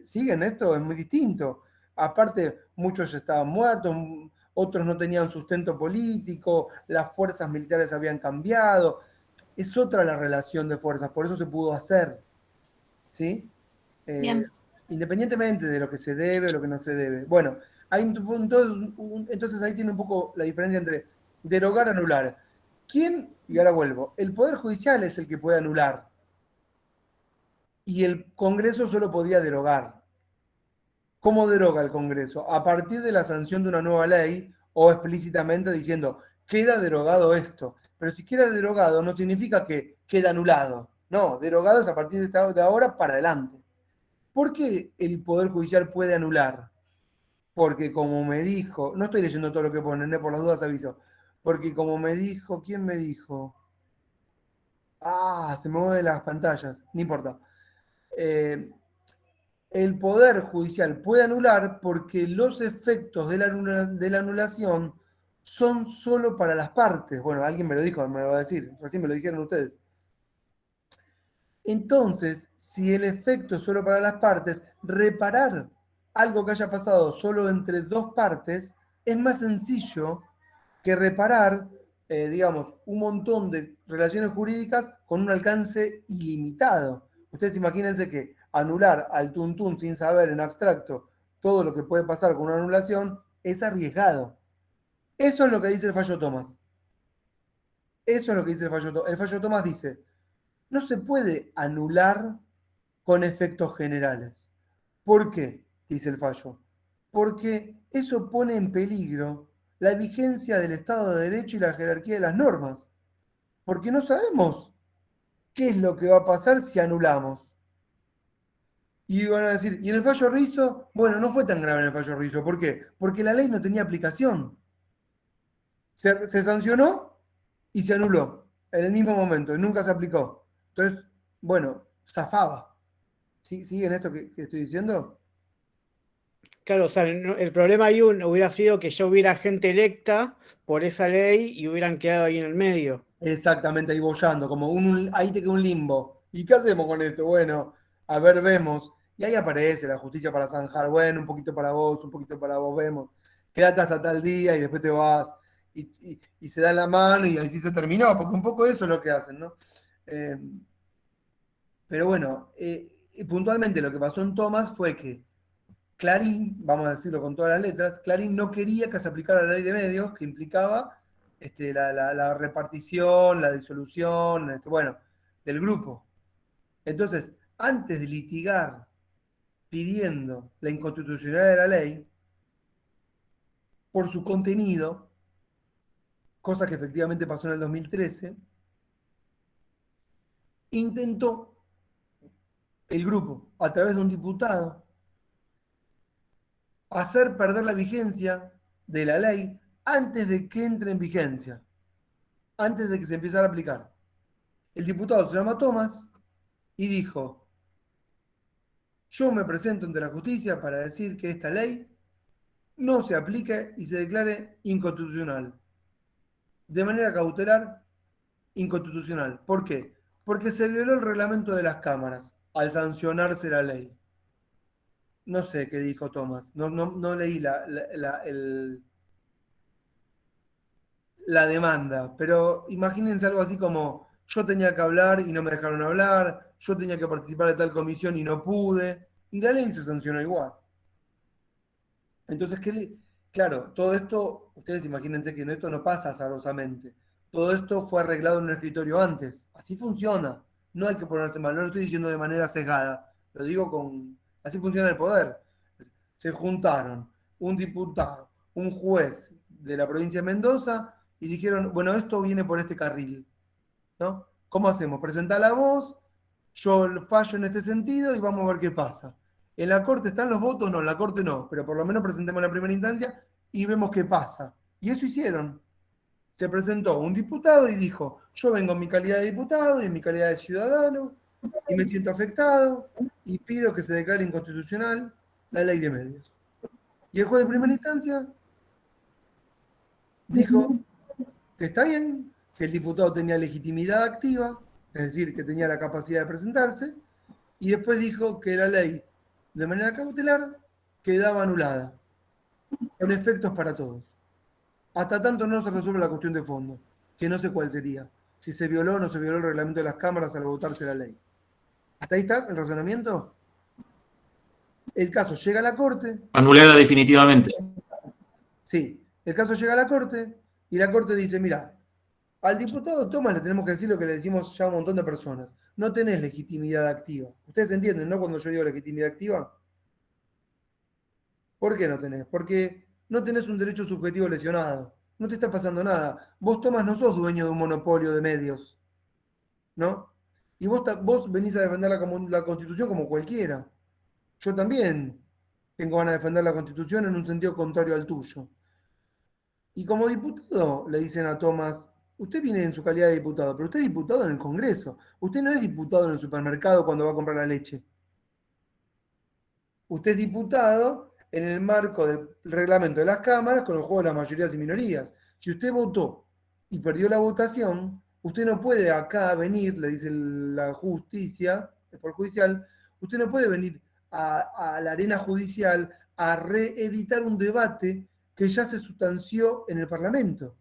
¿siguen esto? Es muy distinto. Aparte, muchos ya estaban muertos, otros no tenían sustento político, las fuerzas militares habían cambiado. Es otra la relación de fuerzas, por eso se pudo hacer. ¿Sí?
Bien.
Independientemente de lo que se debe o lo que no se debe. Bueno, entonces ahí tiene un poco la diferencia entre derogar y anular. ¿Quién? Y ahora vuelvo. El Poder Judicial es el que puede anular. Y el Congreso solo podía derogar. ¿Cómo deroga el Congreso? A partir de la sanción de una nueva ley o explícitamente diciendo, queda derogado esto. Pero si queda derogado no significa que queda anulado. No, derogado es a partir de ahora para adelante. ¿Por qué el Poder Judicial puede anular? Porque como me dijo, no estoy leyendo todo lo que ponen, por las dudas aviso, porque como me dijo, ¿quién me dijo? Se me mueven las pantallas, no importa. El Poder Judicial puede anular porque los efectos de la anulación son solo para las partes. Bueno, alguien me lo dijo, me lo va a decir, recién me lo dijeron ustedes. Entonces, si el efecto es solo para las partes, reparar algo que haya pasado solo entre dos partes es más sencillo que reparar, digamos, un montón de relaciones jurídicas con un alcance ilimitado. Ustedes imagínense que anular al tuntún sin saber en abstracto todo lo que puede pasar con una anulación es arriesgado. Eso es lo que dice el fallo Thomas. Eso es lo que dice el fallo Thomas. El fallo Thomas dice, no se puede anular con efectos generales. ¿Por qué? Dice el fallo. Porque eso pone en peligro la vigencia del Estado de Derecho y la jerarquía de las normas. Porque no sabemos qué es lo que va a pasar si anulamos. Y van a decir, ¿y en el fallo Rizzo? Bueno, no fue tan grave en el fallo Rizzo. ¿Por qué? Porque la ley no tenía aplicación. Se sancionó y se anuló en el mismo momento y nunca se aplicó. Entonces, bueno, zafaba. ¿Siguen esto que estoy diciendo?
Claro, o sea, el problema ahí hubiera sido que ya hubiera gente electa por esa ley y hubieran quedado ahí en el medio.
Exactamente, ahí boyando, como ahí te queda un limbo. ¿Y qué hacemos con esto? Bueno, a ver, vemos. Y ahí aparece la justicia para zanjar. Bueno, un poquito para vos, un poquito para vos, vemos. Quédate hasta tal día y después te vas. Y se dan la mano y ahí sí se terminó, porque un poco eso es lo que hacen, ¿no? Pero bueno, puntualmente lo que pasó en Thomas fue que Clarín, vamos a decirlo con todas las letras, Clarín no quería que se aplicara la ley de medios que implicaba la repartición, la disolución, bueno, del grupo. Entonces, antes de litigar pidiendo la inconstitucionalidad de la ley, por su contenido, cosa que efectivamente pasó en el 2013, intentó el grupo, a través de un diputado, hacer perder la vigencia de la ley antes de que entre en vigencia, antes de que se empezara a aplicar. El diputado se llama Thomas y dijo, yo me presento ante la justicia para decir que esta ley no se aplique y se declare inconstitucional. De manera cautelar, inconstitucional. ¿Por qué? Porque se violó el reglamento de las cámaras al sancionarse la ley. No sé qué dijo Thomas, no leí la demanda, pero imagínense algo así como, yo tenía que hablar y no me dejaron hablar, yo tenía que participar de tal comisión y no pude, y la ley se sancionó igual. Entonces, claro, todo esto, ustedes imagínense que esto no pasa azarosamente, todo esto fue arreglado en un escritorio antes, así funciona, no hay que ponerse mal, no lo estoy diciendo de manera sesgada, lo digo así funciona el poder. Se juntaron un diputado, un juez de la provincia de Mendoza y dijeron, bueno, esto viene por este carril, ¿no? ¿Cómo hacemos? Presentá la voz, yo fallo en este sentido y vamos a ver qué pasa. ¿En la corte están los votos? No, en la corte no, pero por lo menos presentemos la primera instancia y vemos qué pasa. Y eso hicieron. Se presentó un diputado y dijo, yo vengo en mi calidad de diputado y en mi calidad de ciudadano y me siento afectado y pido que se declare inconstitucional la ley de medios. Y el juez de primera instancia dijo que está bien, que el diputado tenía legitimidad activa, es decir, que tenía la capacidad de presentarse, y después dijo que la ley de manera cautelar, quedaba anulada, con efectos para todos. Hasta tanto no se resuelve la cuestión de fondo, que no sé cuál sería, si se violó o no se violó el reglamento de las cámaras al votarse la ley. ¿Hasta ahí está el razonamiento? El caso llega a la Corte.
Anulada definitivamente.
Sí, el caso llega a la Corte y la Corte dice, mira, al diputado Thomas le tenemos que decir lo que le decimos ya a un montón de personas. No tenés legitimidad activa. Ustedes entienden, ¿no? Cuando yo digo legitimidad activa. ¿Por qué no tenés? Porque no tenés un derecho subjetivo lesionado. No te está pasando nada. Vos, Thomas, no sos dueño de un monopolio de medios, ¿no? Y vos venís a defender la Constitución como cualquiera. Yo también tengo ganas de defender la Constitución en un sentido contrario al tuyo. Y como diputado, le dicen a Thomas, usted viene en su calidad de diputado, pero usted es diputado en el Congreso. Usted no es diputado en el supermercado cuando va a comprar la leche. Usted es diputado en el marco del reglamento de las cámaras con el juego de las mayorías y minorías. Si usted votó y perdió la votación, usted no puede acá venir, le dice la justicia, el Poder Judicial, usted no puede venir a la arena judicial a reeditar un debate que ya se sustanció en el Parlamento.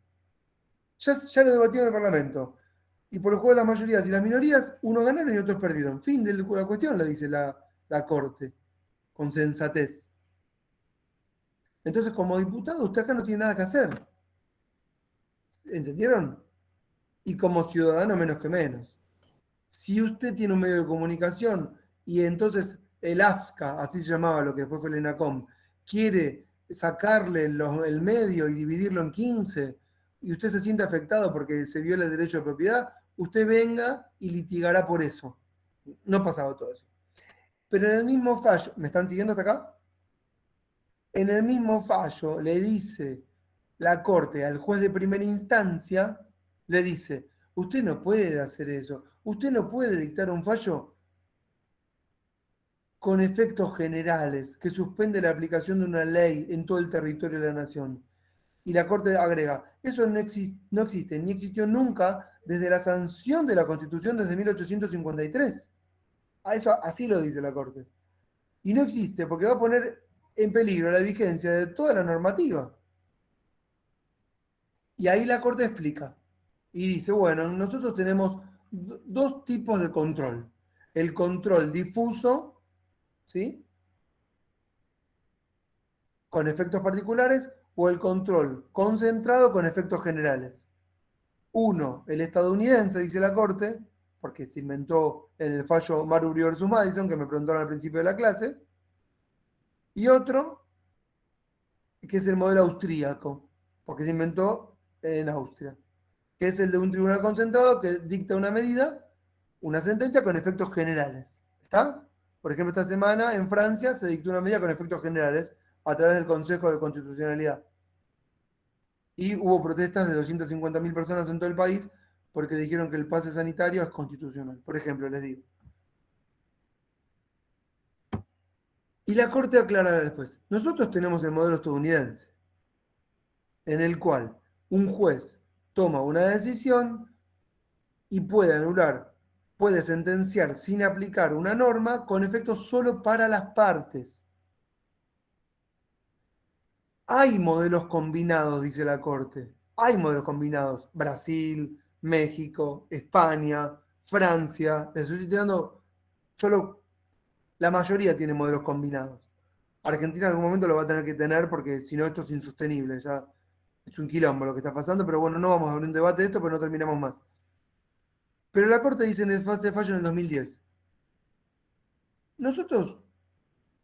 Ya lo debatió en el Parlamento. Y por el juego de las mayorías y las minorías, unos ganaron y otros perdieron. Fin de la cuestión, le dice la Corte, con sensatez. Entonces, como diputado, usted acá no tiene nada que hacer. ¿Entendieron? Y como ciudadano, menos que menos. Si usted tiene un medio de comunicación y entonces el AFSCA, así se llamaba lo que después fue el ENACOM, quiere sacarle el medio y dividirlo en 15, y usted se siente afectado porque se viola el derecho de propiedad, usted venga y litigará por eso. No pasaba todo eso. Pero en el mismo fallo, ¿me están siguiendo hasta acá? En el mismo fallo le dice la Corte al juez de primera instancia, le dice, usted no puede hacer eso, usted no puede dictar un fallo con efectos generales que suspende la aplicación de una ley en todo el territorio de la nación. Y la Corte agrega, eso no existe, ni existió nunca desde la sanción de la Constitución desde 1853. Eso así lo dice la Corte. Y no existe porque va a poner en peligro la vigencia de toda la normativa. Y ahí la Corte explica. Y dice, bueno, nosotros tenemos dos tipos de control. El control difuso, ¿sí?, con efectos particulares, o el control concentrado con efectos generales. Uno, el estadounidense, dice la Corte, porque se inventó en el fallo Marbury versus Madison, que me preguntaron al principio de la clase, y otro, que es el modelo austríaco, porque se inventó en Austria, que es el de un tribunal concentrado que dicta una medida, una sentencia con efectos generales. ¿Está? Por ejemplo, esta semana en Francia se dictó una medida con efectos generales a través del Consejo de Constitucionalidad. Y hubo protestas de 250.000 personas en todo el país porque dijeron que el pase sanitario es constitucional. Por ejemplo, les digo. Y la Corte aclara después. Nosotros tenemos el modelo estadounidense, en el cual un juez toma una decisión y puede anular, puede sentenciar sin aplicar una norma con efectos solo para las partes. Hay modelos combinados, dice la Corte. Hay modelos combinados. Brasil, México, España, Francia. Les estoy tirando, solo la mayoría tiene modelos combinados. Argentina en algún momento lo va a tener que tener porque si no esto es insostenible. Ya es un quilombo lo que está pasando, pero bueno, no vamos a abrir un debate de esto, pero no terminamos más. Pero la Corte dice en el fallo en el 2010. Nosotros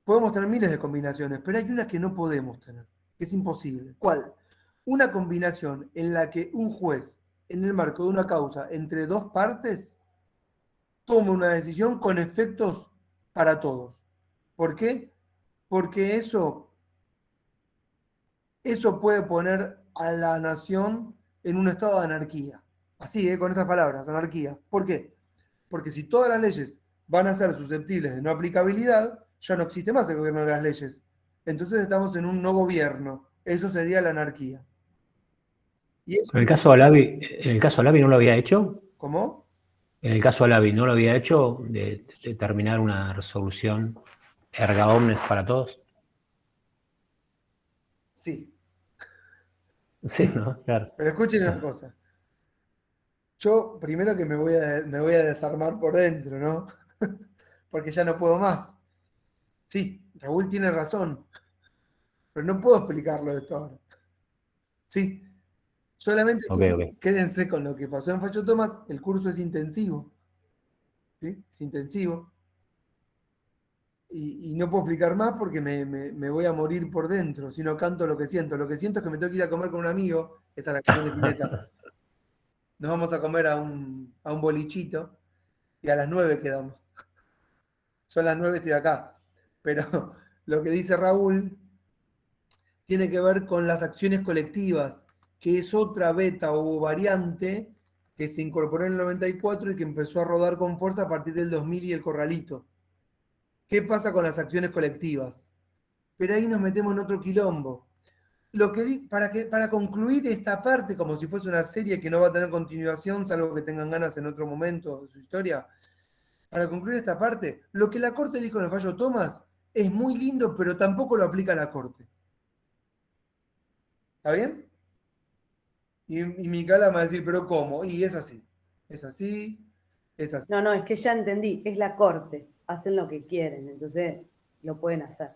podemos tener miles de combinaciones, pero hay una que no podemos tener. Es imposible. ¿Cuál? Una combinación en la que un juez, en el marco de una causa entre dos partes, toma una decisión con efectos para todos. ¿Por qué? Porque eso puede poner a la nación en un estado de anarquía. Así, con estas palabras, anarquía. ¿Por qué? Porque si todas las leyes van a ser susceptibles de no aplicabilidad, ya no existe más el gobierno de las leyes. Entonces estamos en un no gobierno. Eso sería la anarquía. Y eso,
en el caso Alavi no lo había hecho.
¿cómo?
En el caso Alavi no lo había hecho de terminar una resolución erga omnes para todos.
Sí.
Sí, ¿no? Claro.
Pero escuchen una cosa. Yo primero que me voy a desarmar por dentro, ¿no? Porque ya no puedo más. Sí, Raúl tiene razón. Pero no puedo explicarlo esto ahora. Sí. Solamente
Ok.
quédense con lo que pasó en Facho Tomás. El curso es intensivo. ¿Sí? Es intensivo. Y no puedo explicar más porque me voy a morir por dentro. Si no canto lo que siento. Lo que siento es que me tengo que ir a comer con un amigo. Esa es la canción de Spinetta. Nos vamos a comer a un bolichito. Y a las 9 quedamos. Son las 9, estoy acá. Pero lo que dice Raúl tiene que ver con las acciones colectivas, que es otra beta o variante que se incorporó en el 94 y que empezó a rodar con fuerza a partir del 2000 y el corralito. ¿Qué pasa con las acciones colectivas? Pero ahí nos metemos en otro quilombo. Para concluir esta parte, como si fuese una serie que no va a tener continuación, salvo que tengan ganas en otro momento de su historia, para concluir esta parte, lo que la Corte dijo en el fallo Tomás es muy lindo, pero tampoco lo aplica la Corte. ¿Está bien? Y Micaela me va a decir, ¿pero cómo? Y es así. Es así, es así.
No, es que ya entendí, es la corte, hacen lo que quieren, entonces lo pueden hacer.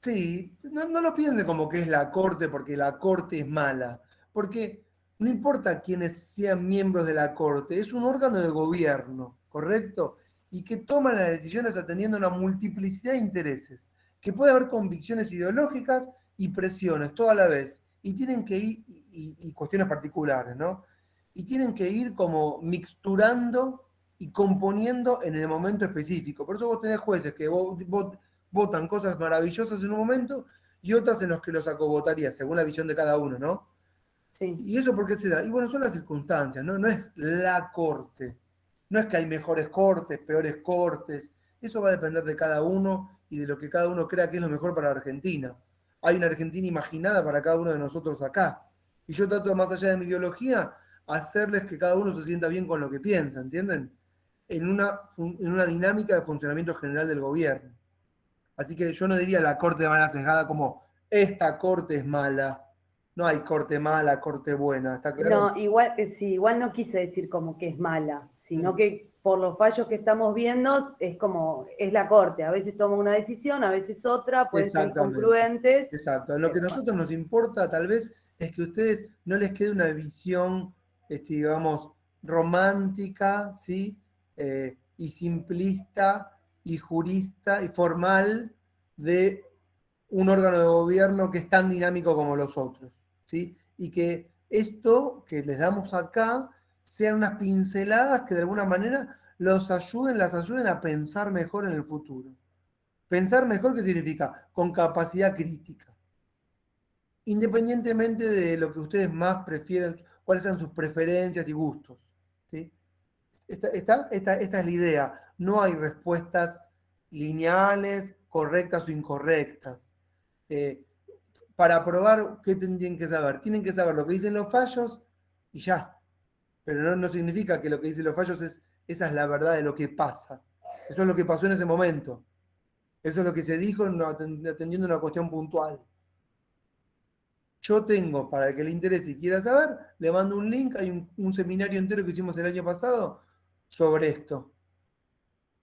Sí, no lo piense como que es la Corte porque la Corte es mala. Porque no importa quiénes sean miembros de la Corte, es un órgano de gobierno, ¿correcto? Y que toma las decisiones atendiendo a una multiplicidad de intereses. Que puede haber convicciones ideológicas y presiones, todo a la vez. Y tienen que ir, y cuestiones particulares, ¿no? Y tienen que ir como mixturando y componiendo en el momento específico. Por eso vos tenés jueces que votan cosas maravillosas en un momento y otras en los que los acogotaría, según la visión de cada uno, ¿no?
Sí.
¿Y eso por qué se da? Y bueno, son las circunstancias, ¿no? No es la corte. No es que hay mejores cortes, peores cortes. Eso va a depender de cada uno y de lo que cada uno crea que es lo mejor para la Argentina. Hay una Argentina imaginada para cada uno de nosotros acá. Y yo trato, más allá de mi ideología, hacerles que cada uno se sienta bien con lo que piensa, ¿entienden? En una dinámica de funcionamiento general del gobierno. Así que yo no diría la corte de manera sesgada como esta corte es mala. No hay corte mala, corte buena, ¿está claro?
No, igual no quise decir como que es mala, sino que por los fallos que estamos viendo es como, es la corte, a veces toma una decisión, a veces otra, pueden ser incongruentes.
Exacto, en lo que a nosotros nos importa tal vez es que a ustedes no les quede una visión, digamos, romántica, ¿sí? Y simplista y jurista y formal de un órgano de gobierno que es tan dinámico como los otros, ¿sí? Y que esto que les damos acá sean unas pinceladas que de alguna manera las ayuden a pensar mejor en el futuro. Pensar mejor, ¿qué significa? Con capacidad crítica. Independientemente de lo que ustedes más prefieren, cuáles sean sus preferencias y gustos, ¿sí? Esta es la idea. No hay respuestas lineales, correctas o incorrectas. Para probar, ¿qué tienen que saber? Tienen que saber lo que dicen los fallos y ya. Pero no significa que lo que dicen los fallos esa es la verdad de lo que pasa. Eso es lo que pasó en ese momento. Eso es lo que se dijo atendiendo una cuestión puntual. Yo tengo, para el que le interese y quiera saber, le mando un link. Hay un seminario entero que hicimos el año pasado sobre esto.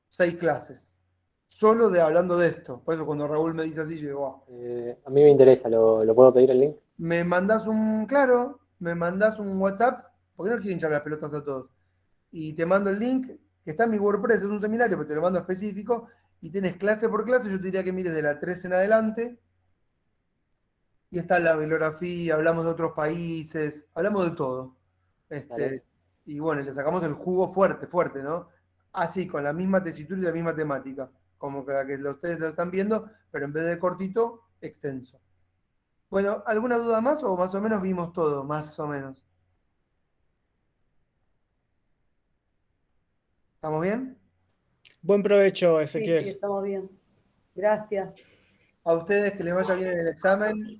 6 clases. Solo hablando de esto. Por eso cuando Raúl me dice así, yo digo, wow.
A mí me interesa, ¿lo puedo pedir el link?
Me mandás un WhatsApp, porque no quieren hinchar las pelotas a todos. Y te mando el link, que está en mi WordPress, es un seminario, pero te lo mando específico, y tienes clase por clase. Yo te diría que mires de la 3 en adelante. Y está la bibliografía, hablamos de otros países, hablamos de todo. Y bueno, le sacamos el jugo fuerte, ¿no? Así, con la misma tesitura y la misma temática, como que la que ustedes lo están viendo, pero en vez de cortito, extenso. Bueno, ¿alguna duda más o más o menos vimos todo? Más o menos. ¿Estamos bien?
Buen provecho, Ezequiel.
Sí, estamos bien. Gracias.
A ustedes que les vaya bien en el examen.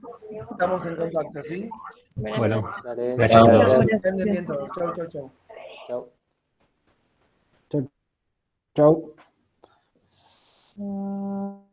Estamos en contacto, ¿sí?
Bueno,
gracias. Estén bien todos. Chau.
Chau.
Mm,